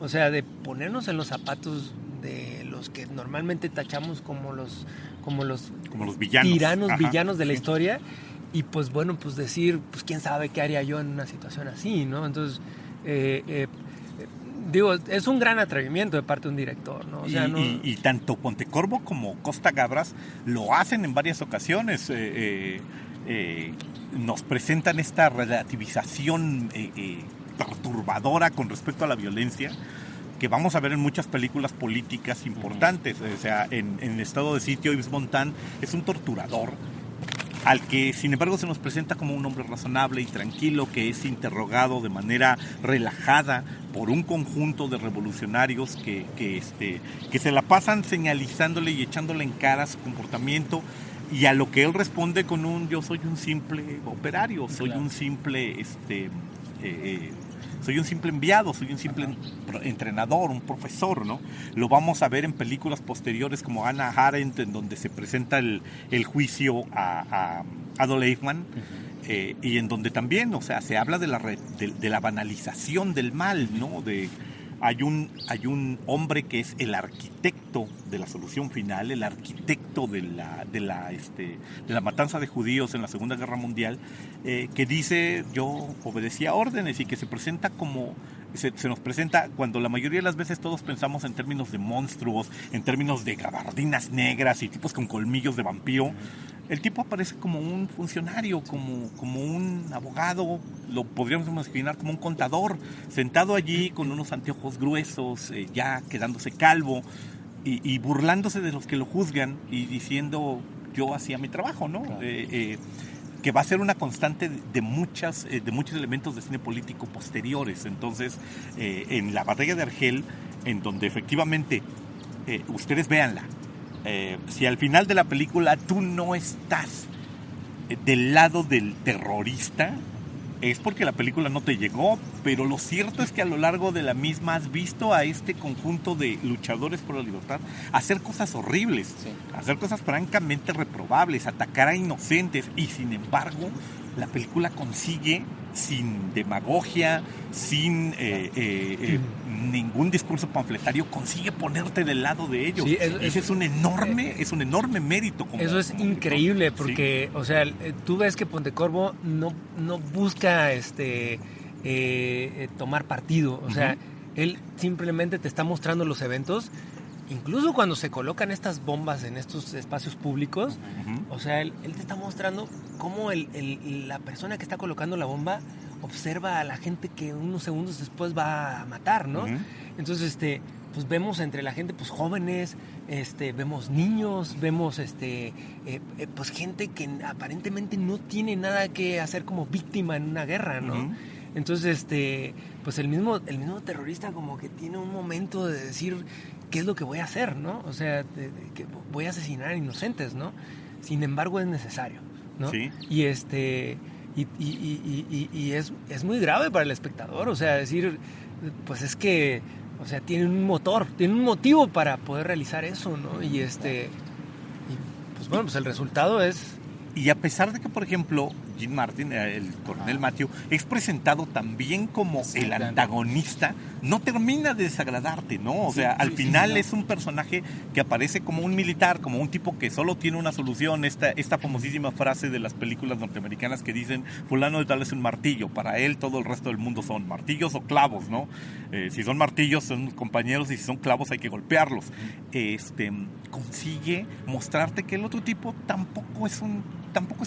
o sea, de ponernos en los zapatos de los que normalmente tachamos como los villanos, villanos de la historia, y pues bueno, pues decir, pues quién sabe qué haría yo en una situación así, ¿no? Entonces, digo, es un gran atrevimiento de parte de un director, ¿no? O sea, y tanto Pontecorvo como Costa Gabras lo hacen en varias ocasiones. Nos presentan esta relativización perturbadora con respecto a la violencia que vamos a ver en muchas películas políticas importantes. O sea, en Estado de Sitio, Yves Montand es un torturador al que, sin embargo, se nos presenta como un hombre razonable y tranquilo, que es interrogado de manera relajada por un conjunto de revolucionarios que se la pasan señalizándole y echándole en cara su comportamiento, y a lo que él responde con yo soy un simple operario, soy un simple soy un simple enviado, soy un simple entrenador, un profesor, ¿no? Lo vamos a ver en películas posteriores como Hannah Arendt, en donde se presenta el juicio a Adolf Eichmann, y en donde también, o sea, se habla de la banalización del mal, ¿no? Hay un hombre que es el arquitecto de la solución final, el arquitecto de la matanza de judíos en la Segunda Guerra Mundial, que dice: yo obedecía órdenes, y que se presenta como se nos presenta cuando la mayoría de las veces todos pensamos en términos de monstruos, en términos de gabardinas negras y tipos con colmillos de vampiro. El tipo aparece como un funcionario, como un abogado, lo podríamos imaginar como un contador, sentado allí con unos anteojos gruesos, ya quedándose calvo, y burlándose de los que lo juzgan y diciendo: yo hacía mi trabajo, ¿no? Claro. Que va a ser una constante de muchos elementos de cine político posteriores. Entonces, en la batalla de Argel, en donde efectivamente, ustedes véanla, si al final de la película tú no estás del lado del terrorista, es porque la película no te llegó, pero lo cierto es que a lo largo de la misma has visto a este conjunto de luchadores por la libertad hacer cosas horribles, sí, hacer cosas francamente reprobables, atacar a inocentes, y sin embargo la película consigue, sin demagogia, sin ningún discurso panfletario, consigue ponerte del lado de ellos. Sí, ese es un enorme mérito. Eso es increíble, porque, sí, o sea, tú ves que Pontecorvo no busca tomar partido, o sea, él simplemente te está mostrando los eventos. Incluso cuando se colocan estas bombas en estos espacios públicos, o sea, él te está mostrando cómo la persona que está colocando la bomba observa a la gente que unos segundos después va a matar, ¿no? Entonces, pues vemos entre la gente, pues jóvenes, vemos niños, vemos pues gente que aparentemente no tiene nada que hacer como víctima en una guerra, ¿no? Entonces, pues el mismo terrorista como que tiene un momento de decir: ¿qué es lo que voy a hacer, no? O sea, que voy a asesinar a inocentes, ¿no? Sin embargo, es necesario, ¿no? Sí. Y es muy grave para el espectador, o sea, decir, pues es que, o sea, tiene un motivo para poder realizar eso, ¿no? Y pues bueno, pues el resultado es Y a pesar de que, por ejemplo, Dean Martin, el coronel Matthew, es presentado también como el antagonista, no termina de desagradarte, ¿no? O sea, al final es un personaje que aparece como un militar, como un tipo que solo tiene una solución. Esta famosísima frase de las películas norteamericanas que dicen, fulano de tal es un martillo, para él todo el resto del mundo son martillos o clavos, ¿no? Si son martillos son compañeros y si son clavos hay que golpearlos. Consigue mostrarte que el otro tipo tampoco es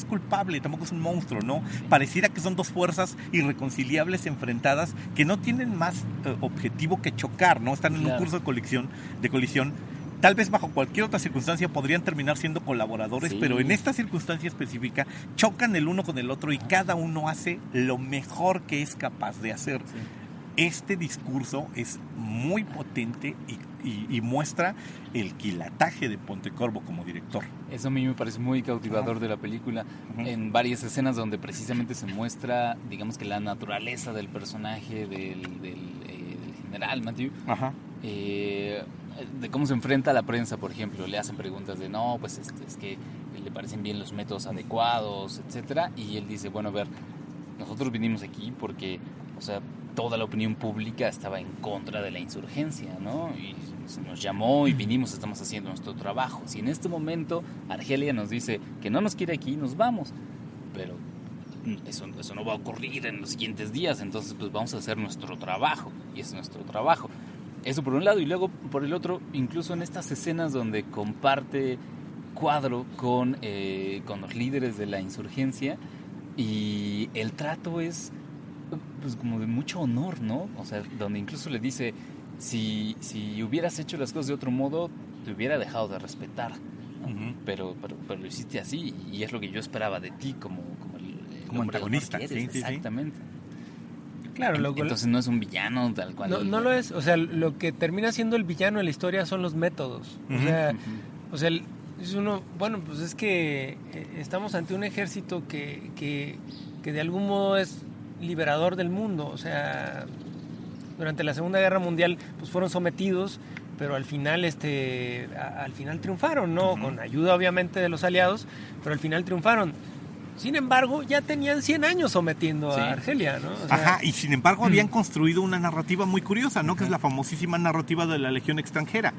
culpable, tampoco es un monstruo, ¿no? Pareciera que son dos fuerzas irreconciliables enfrentadas que no tienen más objetivo que chocar, ¿no? Están en un curso de colisión. Tal vez bajo cualquier otra circunstancia podrían terminar siendo colaboradores, pero en esta circunstancia específica chocan el uno con el otro y cada uno hace lo mejor que es capaz de hacer. Sí. Este discurso es muy potente y muestra el quilataje de Pontecorvo como director. Eso a mí me parece muy cautivador de la película, en varias escenas donde precisamente se muestra, digamos que la naturaleza del personaje del general Matthew, de cómo se enfrenta a la prensa, por ejemplo. Le hacen preguntas de, no, pues es que le parecen bien los métodos adecuados, etcétera, y él dice, bueno, a ver, nosotros vinimos aquí porque, o sea, toda la opinión pública estaba en contra de la insurgencia, ¿no? Y se nos llamó y vinimos, estamos haciendo nuestro trabajo. Si en este momento Argelia nos dice que no nos quiere aquí, nos vamos. Pero eso no va a ocurrir en los siguientes días, entonces pues vamos a hacer nuestro trabajo, y es nuestro trabajo. Eso por un lado, y luego por el otro, incluso en estas escenas donde comparte cuadro con los líderes de la insurgencia, y el trato es pues como de mucho honor, ¿no? O sea, donde incluso le dice, si hubieras hecho las cosas de otro modo, te hubiera dejado de respetar, ¿no? Pero lo hiciste así, y es lo que yo esperaba de ti como antagonista. Sí, exactamente. Claro, entonces no es un villano tal cual. No lo es. O sea, lo que termina siendo el villano de la historia son los métodos. O sea, es uno, bueno, pues es que estamos ante un ejército que de algún modo es liberador del mundo. O sea, durante la Segunda Guerra Mundial pues fueron sometidos, pero al final triunfaron, ¿no? Con ayuda obviamente de los aliados, pero al final triunfaron. Sin embargo, ya tenían 100 años sometiendo a Argelia, ¿no? O sea, y sin embargo habían construido una narrativa muy curiosa, ¿no? Que es la famosísima narrativa de la Legión Extranjera.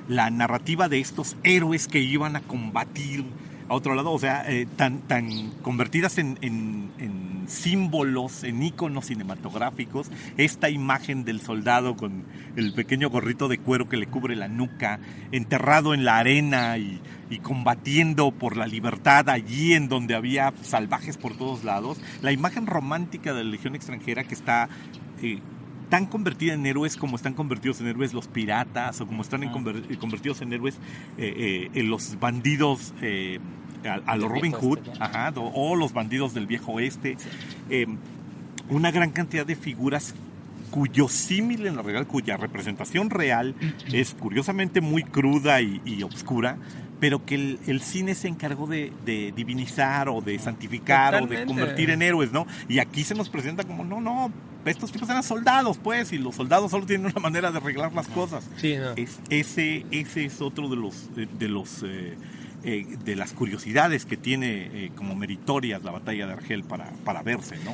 La narrativa de estos héroes que iban a combatir a otro lado, o sea, tan convertidas en símbolos, en íconos cinematográficos. Esta imagen del soldado con el pequeño gorrito de cuero que le cubre la nuca, enterrado en la arena y combatiendo por la libertad allí en donde había salvajes por todos lados. La imagen romántica de la Legión Extranjera, que está tan convertida en héroes como están convertidos en héroes los piratas, o como están convertidos en héroes los bandidos a los Robin Hood, o los bandidos del viejo oeste. Una gran cantidad de figuras cuyo símil en la realidad, cuya representación real es curiosamente muy cruda y obscura, pero que el cine se encargó de divinizar o de santificar. Totalmente. O de convertir en héroes, ¿no? Y aquí se nos presenta como, no, estos tipos eran soldados, pues, y los soldados solo tienen una manera de arreglar las cosas. Sí, no. Ese es otro de las curiosidades que tiene como meritorias la batalla de Argel para verse, ¿no?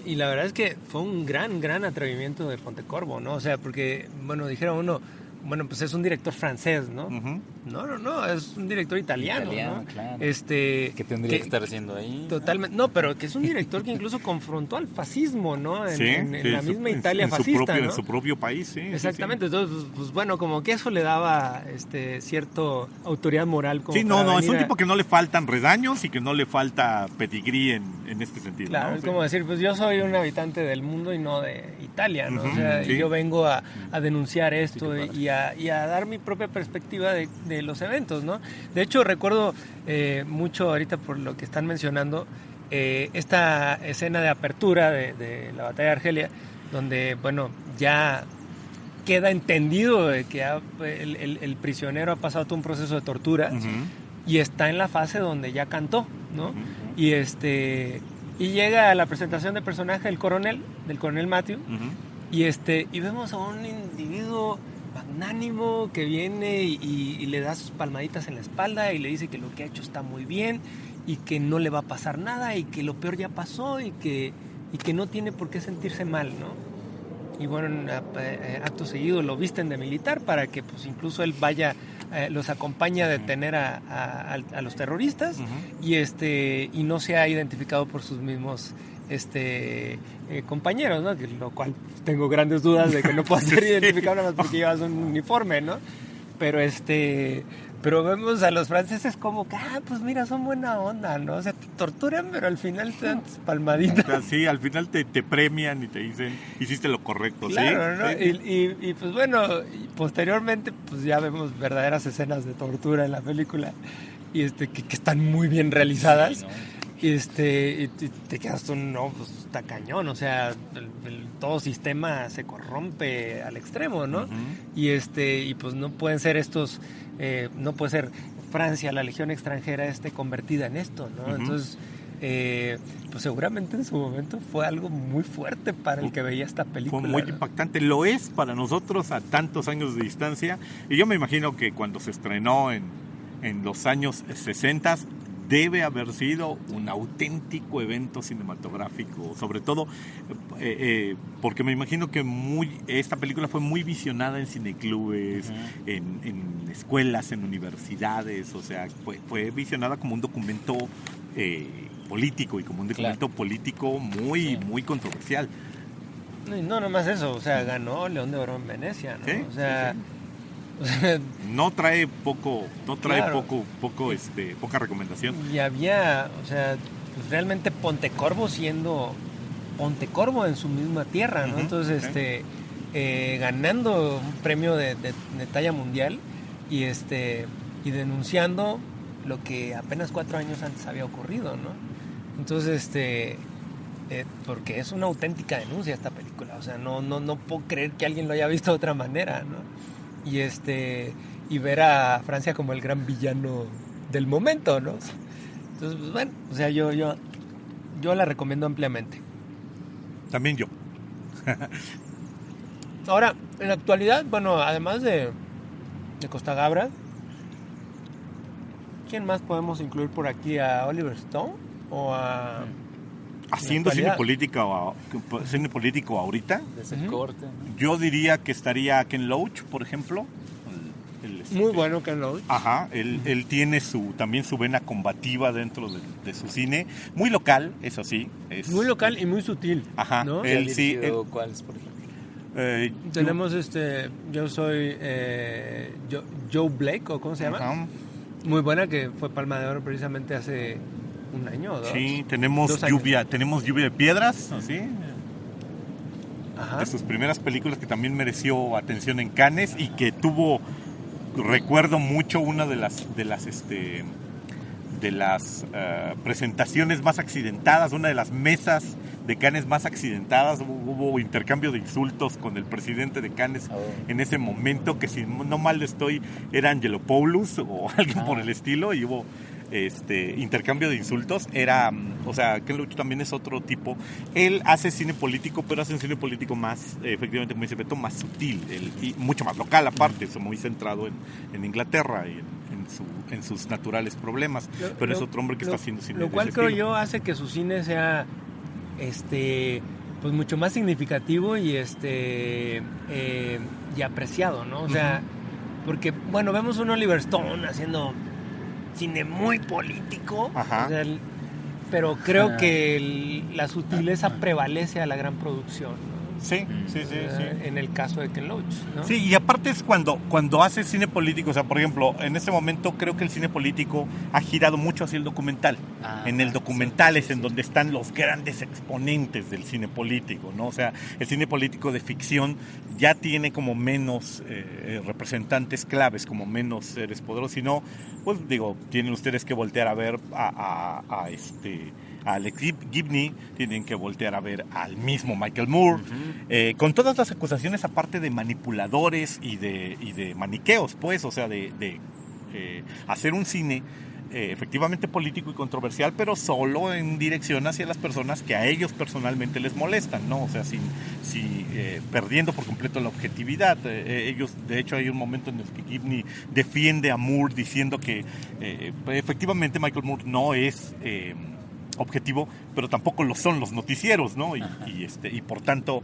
Y la verdad es que fue un gran atrevimiento de Pontecorvo, ¿no? O sea, porque, bueno, dijera uno, bueno, pues es un director francés, ¿no? No, es un director italiano, ¿no? Claro. ¿Qué tendría que estar haciendo ahí? Totalmente, no, pero que es un director que incluso confrontó al fascismo, ¿no? En la misma Italia fascista, ¿no? En su propio país, sí. Exactamente, entonces, pues bueno, como que eso le daba cierto autoridad moral. Como es un tipo que no le faltan redaños y que no le falta pedigrí en este sentido. Claro, ¿no? Es como decir, pues yo soy un habitante del mundo y no de Italia, ¿no? O sea, yo vengo a denunciar esto y a dar mi propia perspectiva de los eventos, ¿no? De hecho, recuerdo mucho ahorita por lo que están mencionando, esta escena de apertura de la batalla de Argelia, donde, bueno, ya queda entendido de que el prisionero ha pasado todo un proceso de tortura y está en la fase donde ya cantó, ¿no? Y llega a la presentación del personaje del coronel Matthew, y vemos a un individuo magnánimo que viene y le da sus palmaditas en la espalda y le dice que lo que ha hecho está muy bien y que no le va a pasar nada y que lo peor ya pasó y que no tiene por qué sentirse mal, ¿no? Y bueno, acto seguido lo visten de militar para que pues incluso él vaya, los acompañe a detener a los terroristas y no sea identificado por sus mismos compañeros, ¿no? Que, lo cual tengo grandes dudas de que no pueda ser identificado nada más porque llevas un uniforme, ¿no? Pero vemos a los franceses como que, pues mira, son buena onda, ¿no? O sea, te torturan, pero al final te dan tus palmaditas. Sí, al final te premian y te dicen, hiciste lo correcto, claro, ¿no? Sí. Y pues bueno, y posteriormente pues ya vemos verdaderas escenas de tortura en la película y que están muy bien realizadas. Sí, ¿no? Y te quedas tú, no, pues está cañón, o sea, todo sistema se corrompe al extremo, ¿no? Y pues no pueden ser no puede ser Francia, la legión extranjera convertida en esto, ¿no? Entonces, pues seguramente en su momento fue algo muy fuerte para el que veía esta película. Fue muy ¿no? impactante, lo es para nosotros a tantos años de distancia, y yo me imagino que cuando se estrenó en los años 60 debe haber sido un auténtico evento cinematográfico, sobre todo porque me imagino que esta película fue muy visionada en cineclubes, en escuelas, en universidades, o sea, fue visionada como un documento político y como un documento político muy controversial. No, nomás eso, o sea, ganó León de Oro en Venecia, ¿no? Sí, o sea... sí. No trae Claro. poca recomendación. Y había, o sea, pues realmente Pontecorvo siendo Pontecorvo en su misma tierra, ¿no? Entonces, ganando un premio de talla mundial y denunciando lo que apenas 4 años antes había ocurrido, ¿no? Entonces, porque es una auténtica denuncia esta película, o sea, no puedo creer que alguien lo haya visto de otra manera, ¿no? Y ver a Francia como el gran villano del momento, ¿no? Entonces, pues bueno, o sea, yo la recomiendo ampliamente. También yo. Ahora, en la actualidad, bueno, además de Costa Gabra, ¿quién más podemos incluir por aquí? ¿A Oliver Stone? ¿O a...? Haciendo cine político ahorita, De ese corte. yo diría que estaría Ken Loach, por ejemplo. Muy bueno Ken Loach. Ajá, él tiene también su vena combativa dentro de su cine, muy local, eso sí. Muy local y muy sutil. Ajá, ¿no? él sí. ¿Cuáles, por ejemplo? Tenemos yo soy Joe Blake, ¿o cómo se llama? Ajá. Muy buena, que fue Palma de Oro precisamente hace un año o 2. Sí, tenemos 2 años. Lluvia de Piedras, ¿sí? Ajá. De sus primeras películas que también mereció atención en Cannes y que recuerdo mucho una de las presentaciones más accidentadas, una de las mesas de Cannes más accidentadas. Hubo intercambio de insultos con el presidente de Cannes en ese momento, que si no mal estoy era Angelopoulos o alguien por el estilo, y hubo intercambio de insultos. O sea, Ken Loach también es otro tipo. Él hace cine político, pero hace un cine político más, efectivamente, como dice Beto, más sutil y mucho más local aparte, muy centrado en Inglaterra y en sus naturales problemas. Pero es otro hombre que está haciendo cine. Lo cual creo yo hace que su cine sea pues mucho más significativo y apreciado, ¿no? O sea, porque bueno, vemos un Oliver Stone haciendo cine muy político, Ajá. o sea, pero creo que la sutileza prevalece a la gran producción, ¿no? Sí. En el caso de Ken Loach, ¿no? Sí, y aparte es cuando hace cine político, o sea, por ejemplo, en este momento creo que el cine político ha girado mucho hacia el documental. En el documental es en donde están los grandes exponentes del cine político, ¿no? O sea, el cine político de ficción ya tiene como menos representantes claves, como menos seres poderosos, sino, pues digo, tienen ustedes que voltear a ver a Alex Gibney, tienen que voltear a ver al mismo Michael Moore, con todas las acusaciones aparte de manipuladores y de maniqueos, pues, o sea, de hacer un cine efectivamente político y controversial, pero solo en dirección hacia las personas que a ellos personalmente les molestan, ¿no? O sea, perdiendo por completo la objetividad. Ellos, de hecho, hay un momento en el que Gibney defiende a Moore diciendo que efectivamente Michael Moore no es objetivo, pero tampoco lo son los noticieros, ¿no? Y por tanto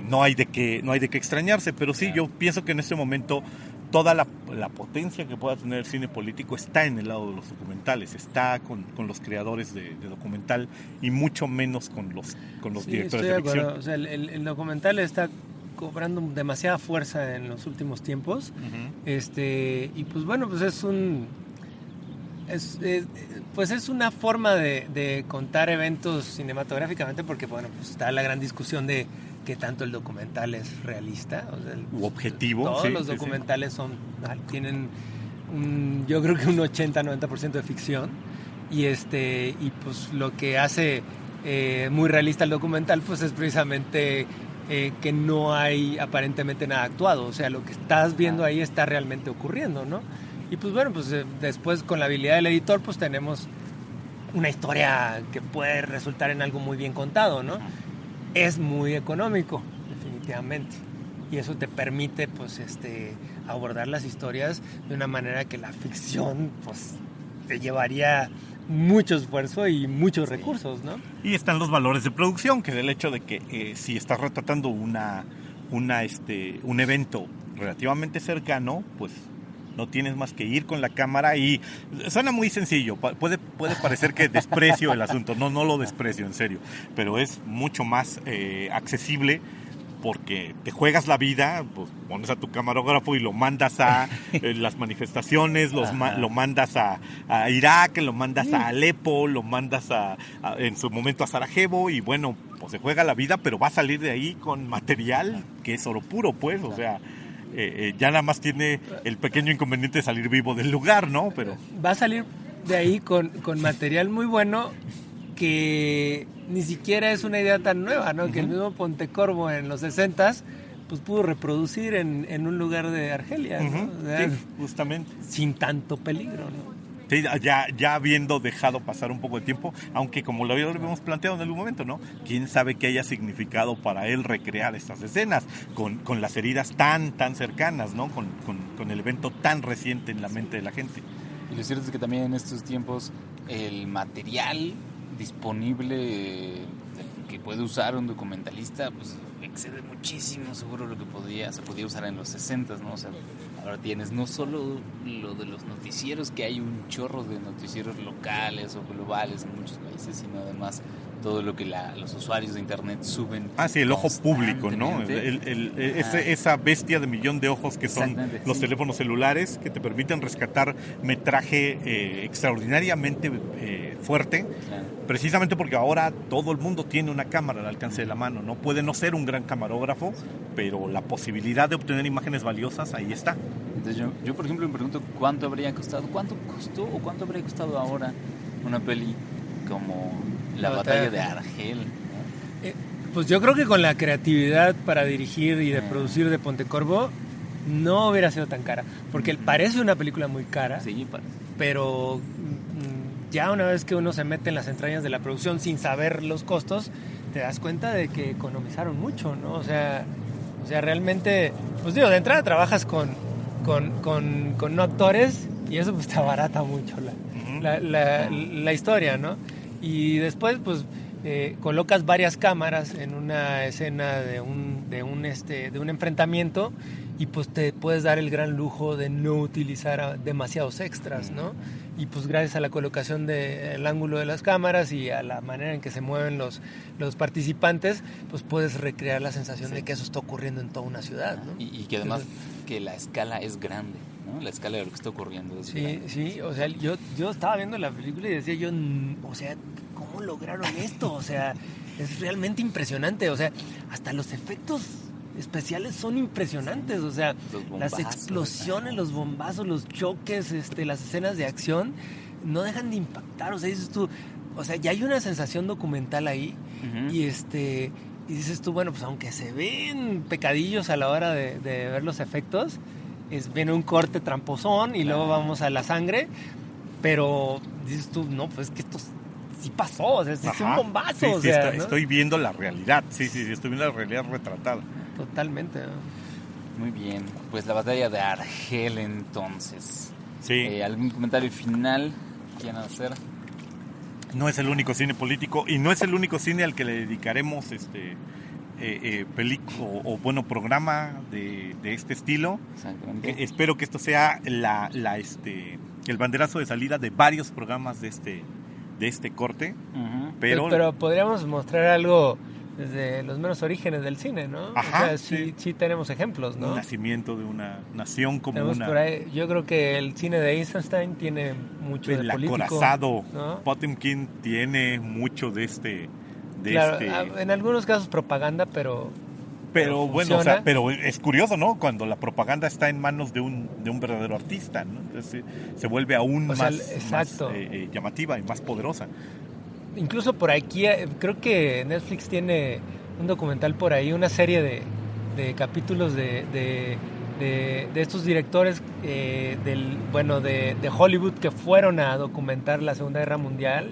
no hay de qué extrañarse, pero sí, yo pienso que en este momento toda la potencia que pueda tener el cine político está en el lado de los documentales, está con los creadores de documental y mucho menos con los directores de ficción. O sea, el documental está cobrando demasiada fuerza en los últimos tiempos. Y pues bueno, pues es una forma de contar eventos cinematográficamente, porque bueno, pues está la gran discusión de que tanto el documental es realista, o sea, objetivo. Todos los documentales tienen yo creo que un 80-90% de ficción, y pues lo que hace muy realista el documental pues es precisamente que no hay aparentemente nada actuado, o sea, lo que estás viendo ahí está realmente ocurriendo, ¿no? Y pues bueno, pues después con la habilidad del editor pues tenemos una historia que puede resultar en algo muy bien contado, ¿no? Es muy económico, definitivamente. Y eso te permite pues abordar las historias de una manera que la ficción pues te llevaría mucho esfuerzo y muchos recursos, ¿no? Y están los valores de producción, que es el hecho de que si estás retratando un evento relativamente cercano, pues no tienes más que ir con la cámara, y suena muy sencillo, puede parecer que desprecio el asunto, no lo desprecio, en serio, pero es mucho más accesible, porque te juegas la vida, pues pones a tu camarógrafo y lo mandas a las manifestaciones, lo mandas a Irak, lo mandas a Alepo, lo mandas en su momento a Sarajevo, y bueno, pues se juega la vida, pero va a salir de ahí con material que es oro puro, pues, o sea, ya nada más tiene el pequeño inconveniente de salir vivo del lugar, ¿no? Pero va a salir de ahí con material muy bueno, que ni siquiera es una idea tan nueva, ¿no? Que el mismo Pontecorvo en los 60s pues pudo reproducir en un lugar de Argelia, ¿no? O sea, sí, justamente. Sin tanto peligro, ¿no? Sí, ya habiendo dejado pasar un poco de tiempo, aunque como lo habíamos planteado en algún momento, ¿no? ¿Quién sabe qué haya significado para él recrear estas escenas con las heridas tan cercanas, ¿no? Con el evento tan reciente en la mente de la gente. Y lo cierto es que también en estos tiempos el material disponible que puede usar un documentalista pues excede muchísimo seguro lo que se podía usar en los 60s, ¿no? O sea, ahora tienes no solo lo de los noticieros, que hay un chorro de noticieros locales o globales en muchos países, sino además todo lo que los usuarios de internet suben. Sí, el ojo público, ¿no? Esa bestia de millón de ojos que son los teléfonos celulares, que te permiten rescatar metraje extraordinariamente fuerte, precisamente porque ahora todo el mundo tiene una cámara al alcance de la mano, ¿no? Puede no ser un gran camarógrafo, pero la posibilidad de obtener imágenes valiosas ahí está. Entonces yo por ejemplo me pregunto cuánto habría costado ahora una peli como La batalla de Argel, ¿no? Pues yo creo que con la creatividad para dirigir y de producir de Pontecorvo no hubiera sido tan cara, porque parece una película muy cara, sí, parece. Pero ya una vez que uno se mete en las entrañas de la producción sin saber los costos, te das cuenta de que economizaron mucho, ¿no? O sea realmente, pues digo, de entrada trabajas con no actores, y eso pues te abarata mucho la historia, ¿no? Y después pues colocas varias cámaras en una escena de un enfrentamiento, y pues te puedes dar el gran lujo de no utilizar demasiados extras, ¿no? Y pues gracias a la colocación del ángulo de las cámaras y a la manera en que se mueven los participantes, pues puedes recrear la sensación de que eso está ocurriendo en toda una ciudad, ¿no? Y que además que la escala es grande, ¿no? La escala de lo que está ocurriendo es grande. Sí, o sea, yo estaba viendo la película y decía o sea, ¿cómo lograron esto? O sea, es realmente impresionante, o sea, hasta los efectos especiales son impresionantes, o sea, las explosiones, los bombazos, los choques, las escenas de acción no dejan de impactar, o sea, dices tú, o sea, ya hay una sensación documental ahí, y dices tú, bueno, pues aunque se ven pecadillos a la hora de ver los efectos, viene un corte tramposón y luego vamos a la sangre, pero dices tú, no, pues es que esto sí pasó, o sea, es un Ajá. bombazo, Sí, o sí, sea, ¿no? estoy viendo la realidad. Sí, estoy viendo la realidad retratada. Totalmente, ¿no? Muy bien, pues la batalla de Argel entonces. Sí. ¿Algún comentario final que quieran hacer? No es el único cine político y no es el único cine al que le dedicaremos bueno, programa de este estilo. Exactamente. Espero que esto sea el banderazo de salida de varios programas de este corte. Ujú. Pero podríamos mostrar algo desde los meros orígenes del cine, ¿no? Ajá, o sea, sí tenemos ejemplos, un ¿no? nacimiento de una nación como Tenemos por ahí, yo creo que el cine de Eisenstein tiene mucho de el político, acorazado. ¿no? Potemkin tiene mucho de Claro, en algunos casos propaganda, pero bueno, o sea, funciona. pero es curioso, ¿no? Cuando la propaganda está en manos de un verdadero artista, ¿no? Entonces se vuelve aún O sea, más exacto. llamativa y más poderosa. Incluso por aquí, creo que Netflix tiene un documental por ahí, una serie de capítulos de estos directores de Hollywood que fueron a documentar la Segunda Guerra Mundial.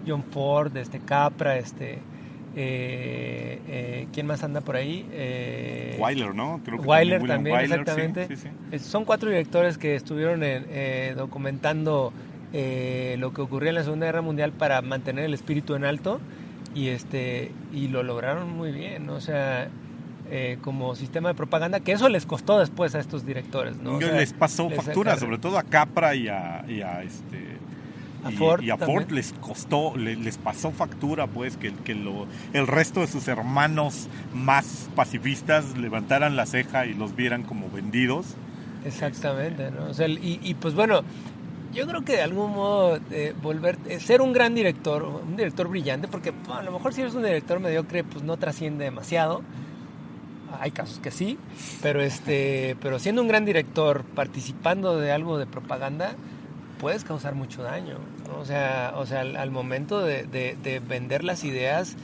John Ford, Capra, ¿quién más anda por ahí? Wyler, ¿no? Creo que Wyler William también, Wyler, exactamente. sí. Son 4 directores que estuvieron documentando lo que ocurrió en la Segunda Guerra Mundial para mantener el espíritu en alto y lo lograron muy bien, ¿no? O sea, como sistema de propaganda, que eso les costó después a estos directores, ¿no? O sea, les pasó factura, sobre todo a Capra y a Ford y a también. Ford les costó, les pasó factura, pues, que el resto de sus hermanos más pacifistas levantaran la ceja y los vieran como vendidos. Exactamente, ¿no? O sea, pues bueno, yo creo que de algún modo ser un gran director, un director brillante, porque bueno, a lo mejor si eres un director mediocre, pues no trasciende demasiado. Hay casos que sí, pero siendo un gran director, participando de algo de propaganda, puedes causar mucho daño, ¿no? O sea, al momento de vender las ideas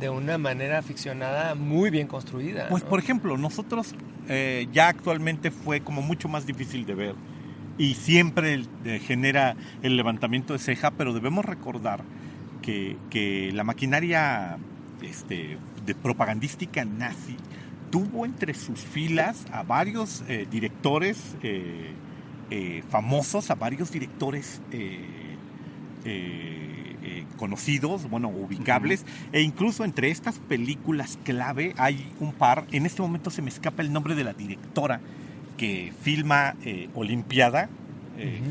de una manera ficcionada muy bien construida. Pues, ¿no? por ejemplo, nosotros ya actualmente fue como mucho más difícil de ver y siempre genera el levantamiento de ceja, pero debemos recordar que la maquinaria de propagandística nazi tuvo entre sus filas a varios directores famosos, a varios directores conocidos, bueno, ubicables, e incluso entre estas películas clave hay un par. En este momento se me escapa el nombre de la directora que filma Olimpiada,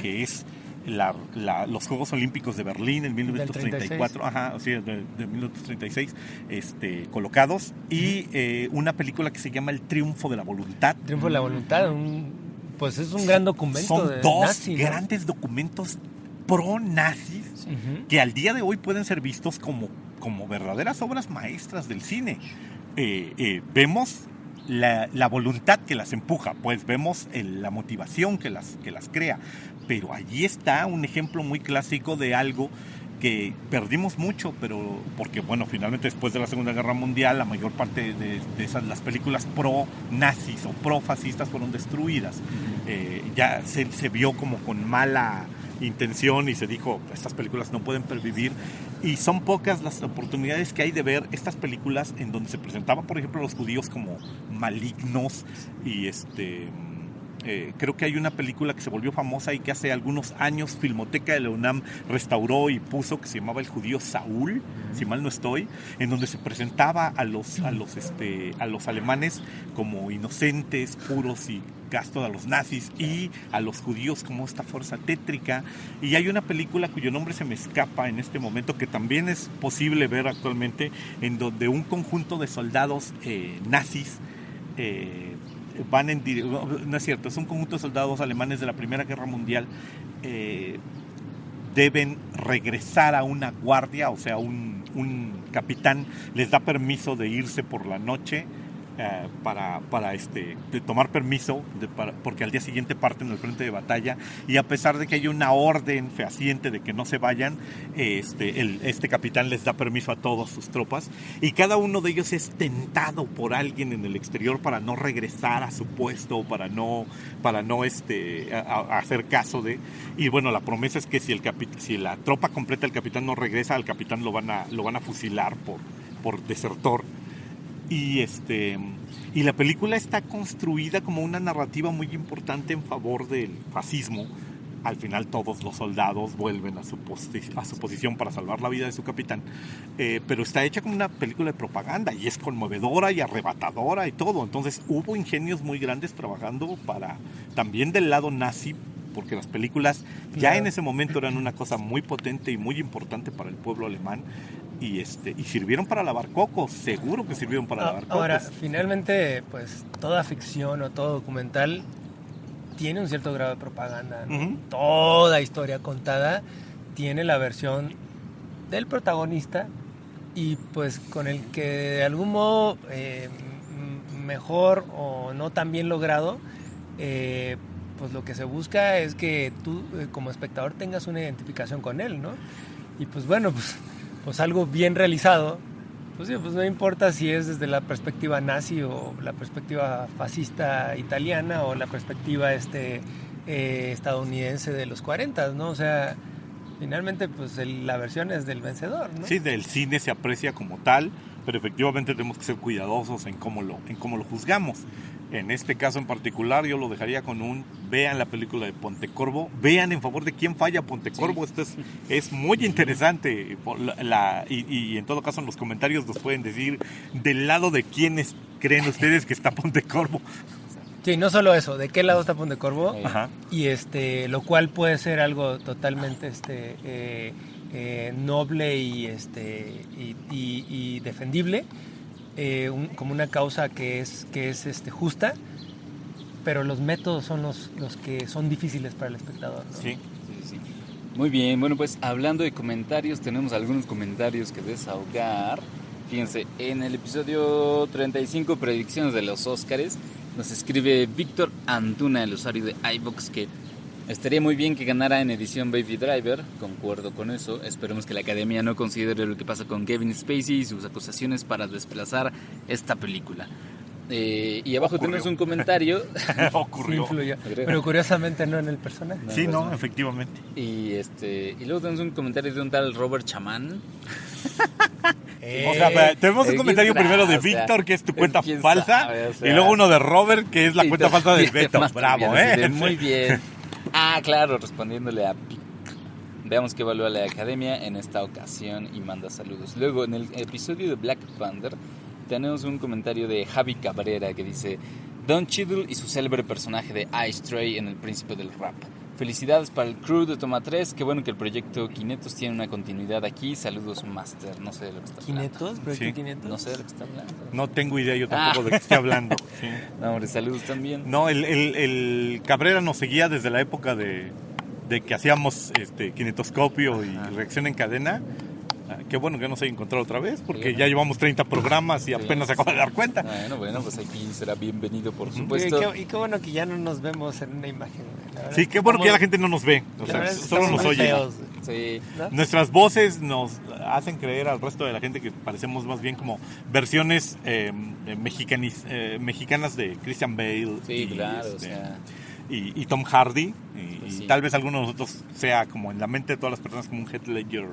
que es los Juegos Olímpicos de Berlín en 1934, ajá, o sea, de 1936, colocados, y una película que se llama El Triunfo de la Voluntad. Triunfo de la Voluntad, pues es un gran documento. Son dos nazi, ¿no? grandes documentos pro-nazis que al día de hoy pueden ser vistos como verdaderas obras maestras del cine. Vemos la voluntad que las empuja, pues vemos la motivación que las crea, pero allí está un ejemplo muy clásico de algo que perdimos mucho, pero porque bueno, finalmente después de la Segunda Guerra Mundial la mayor parte de las películas pro-nazis o pro-fascistas fueron destruidas. Ya se vio como con mala intención y se dijo, estas películas no pueden pervivir, y son pocas las oportunidades que hay de ver estas películas en donde se presentaban, por ejemplo, los judíos como malignos, y creo que hay una película que se volvió famosa y que hace algunos años Filmoteca de la UNAM restauró y puso, que se llamaba El judío Saúl, si mal no estoy, en donde se presentaba a los alemanes como inocentes, puros y gasto a los nazis, y a los judíos como esta fuerza tétrica. Y hay una película cuyo nombre se me escapa en este momento, que también es posible ver actualmente, en donde un conjunto de soldados nazis no es cierto, es un conjunto de soldados alemanes de la Primera Guerra Mundial, deben regresar a una guardia, o sea, un capitán les da permiso de irse por la noche de tomar permiso porque al día siguiente parten al frente de batalla, y a pesar de que hay una orden fehaciente de que no se vayan, este capitán les da permiso a todas sus tropas, y cada uno de ellos es tentado por alguien en el exterior para no regresar a su puesto, para no hacer caso de. Y bueno, la promesa es que si la tropa completa del capitán no regresa, al capitán lo van a fusilar por desertor. Y la película está construida como una narrativa muy importante en favor del fascismo. Al final todos los soldados vuelven a su posición para salvar la vida de su capitán, pero está hecha como una película de propaganda, y es conmovedora y arrebatadora y todo. Entonces hubo ingenios muy grandes trabajando también del lado nazi, porque las películas ya en ese momento eran una cosa muy potente y muy importante para el pueblo alemán. Y sirvieron para lavar cocos, seguro que sirvieron para lavar cocos. Ahora, finalmente, pues toda ficción o todo documental tiene un cierto grado de propaganda, ¿no? Uh-huh. Toda historia contada tiene la versión del protagonista, y pues con el que de algún modo mejor o no tan bien logrado, pues lo que se busca es que tú como espectador tengas una identificación con él, ¿no? Y pues bueno, pues algo bien realizado, pues sí, pues no importa si es desde la perspectiva nazi o la perspectiva fascista italiana o la perspectiva estadounidense de los 40, ¿no? O sea, finalmente pues la versión es del vencedor, ¿no? Sí, del cine se aprecia como tal, pero efectivamente tenemos que ser cuidadosos en cómo lo juzgamos. En este caso en particular yo lo dejaría con vean la película de Pontecorvo, vean en favor de quién falla Pontecorvo. Sí. Esto es muy interesante, y en todo caso en los comentarios nos pueden decir del lado de quiénes creen ustedes que está Pontecorvo. Sí, no solo eso, de qué lado está Pontecorvo. Ajá. Y lo cual puede ser algo totalmente noble y defendible, como una causa que es justa, pero los métodos son los que son difíciles para el espectador, ¿no? Sí. Muy bien, bueno, pues hablando de comentarios, tenemos algunos comentarios que desahogar. Fíjense, en el episodio 35, predicciones de los Óscares, nos escribe Víctor Antuna, el usuario de iVoox, que estaría muy bien que ganara en edición Baby Driver. Concuerdo con eso. Esperemos que la Academia no considere lo que pasa con Kevin Spacey y sus acusaciones para desplazar esta película. Y abajo tenemos un comentario. Ocurrió. Sí, pero curiosamente no en el personaje. Sí, no, efectivamente. Y luego tenemos un comentario de un tal Robert Chamán. O sea, tenemos un comentario primero de Víctor, que es tu cuenta falsa, y luego uno de Robert, que es la cuenta falsa de Beto. Bravo, Muy bien. Claro, respondiéndole a Pic. Veamos qué evalúa la Academia en esta ocasión y manda saludos. Luego, en el episodio de Black Panther, tenemos un comentario de Javi Cabrera que dice: Don Cheadle y su célebre personaje de Ice Tray en El Príncipe del Rap. Felicidades para el crew de Toma 3. Qué bueno que el proyecto Quinetos tiene una continuidad aquí. Saludos, Master. No sé de lo que está hablando. ¿Quinetos? ¿Proyecto Sí. Quinetos? No sé de lo que está hablando. No tengo idea yo tampoco de qué esté hablando. Sí. No, hombre, saludos también. No, el Cabrera nos seguía desde la época de que hacíamos kinetoscopio y reacción en cadena. Qué bueno que nos haya encontrado otra vez, porque ya llevamos 30 programas y apenas se acaba de dar cuenta. Bueno, pues aquí será bienvenido, por supuesto. Y qué bueno que ya no nos vemos en una imagen. Sí, qué bueno que ya la gente no nos ve, o sea, solo nos oye. Feos, Sí. ¿no? Nuestras voces nos hacen creer al resto de la gente que parecemos más bien como versiones mexicanas de Christian Bale. Sí, claro, o sea... y Tom Hardy, Pues sí. y tal vez alguno de nosotros sea como en la mente de todas las personas como un Heath Ledger,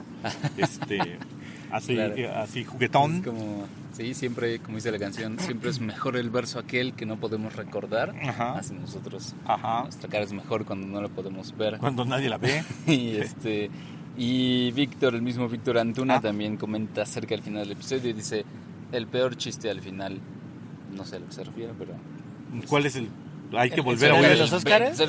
así, Claro. así juguetón. Es como, sí, siempre, como dice la canción, siempre es mejor el verso aquel que no podemos recordar. Ajá. Así nosotros, Ajá. nuestra cara es mejor cuando no la podemos ver. Cuando nadie la ve. Y Víctor, el mismo Víctor Antuna, también comenta acerca del final del episodio y dice: el peor chiste al final. No sé a lo que se refiere, pero... ¿Cuál es el...? Hay que volver a final oír de los Óscares?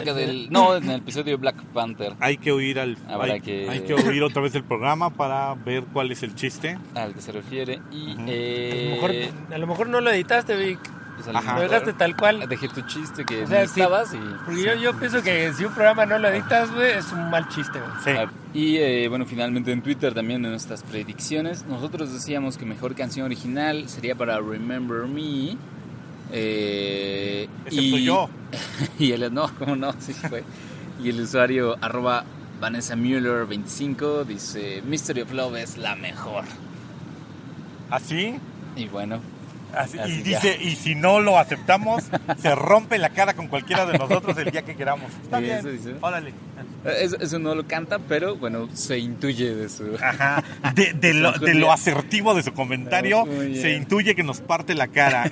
No, en el episodio de Black Panther. Hay que oír Habrá que- hay que oír otra vez el programa para ver cuál es el chiste. Al que se refiere. Y A lo mejor no lo editaste, Vic. pues, a lo Ajá. Lo mejor dejaste tal cual. dejé tu chiste que O sea, necesitabas Porque yo pienso que si un programa no lo editas, güey, es un mal chiste, güey. Sí. Y bueno, finalmente en Twitter también en nuestras predicciones, nosotros decíamos que mejor canción original sería para Remember Me. Excepto yo. Y el, no, ¿cómo no? Sí fue. Y el usuario Vanessa Mueller 25 dice: Mystery of Love es la mejor. ¿Así? Y bueno. Así, Así y dice, y si no lo aceptamos, se rompe la cara con cualquiera de nosotros el día que queramos. Está Sí, bien, eso dice. órale. Eso no lo canta, pero bueno, se intuye de su... Ajá. De lo asertivo de su comentario, Muy bien. se intuye que nos parte la cara.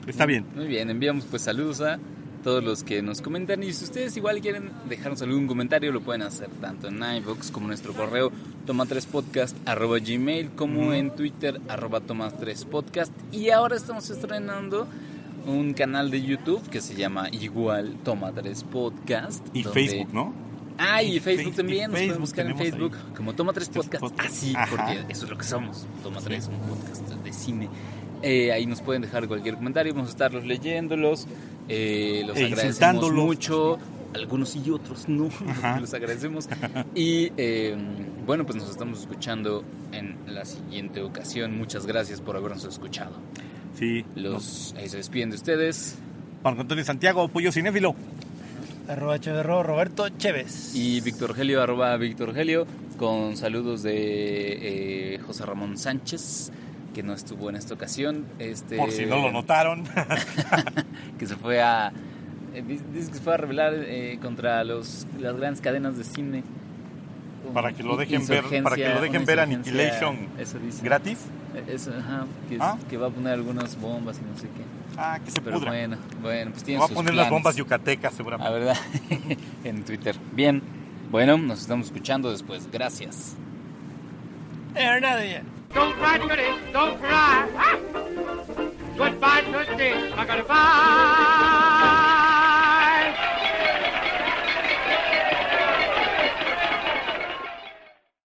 Está bien. Muy bien, enviamos pues saludos a todos los que nos comentan, y si ustedes igual quieren dejarnos algún comentario, lo pueden hacer tanto en iVoox como en nuestro correo toma3podcast@gmail, como en Twitter @toma3podcast. Y ahora estamos estrenando un canal de YouTube que se llama igual Toma3 Podcast Y donde... Facebook, ¿no? Ah, y Y Facebook también, nos Facebook pueden buscar en tenemos Facebook ahí. como Toma3 Podcast. Podcast. Así, Ajá. porque eso es lo que somos, Toma3, Sí. un podcast de cine. Ahí nos pueden dejar cualquier comentario, vamos a estarlos leyéndolos, los agradecemos insultándolos. mucho, algunos y otros no, Ajá. los agradecemos. Y bueno, pues nos estamos escuchando en la siguiente ocasión. Muchas gracias por habernos escuchado. Sí. Ahí se despiden de ustedes. Marco Antonio Santiago, Pollo Cinéfilo. @HBRO Roberto Chévez. Y Víctor Helio, @Víctor Helio, con saludos de José Ramón Sánchez, que no estuvo en esta ocasión. Por si no lo notaron. Que se fue a... dice que se fue a rebelar contra las grandes cadenas de cine. Para que lo dejen ver, Insurgencia, para que lo dejen una ver insurgencia, Annihilation eso dice. gratis. Eso, ajá, que va a poner algunas bombas y no sé qué. Ah, que se Pero pudra. bueno, pues tiene Va a sus poner las planes. bombas yucatecas seguramente. La verdad, en Twitter. Bien, bueno, nos estamos escuchando después. Gracias. Nadia. Don't cry, Shirley, don't cry. Ah! Goodbye, Shirley, I gotta bye.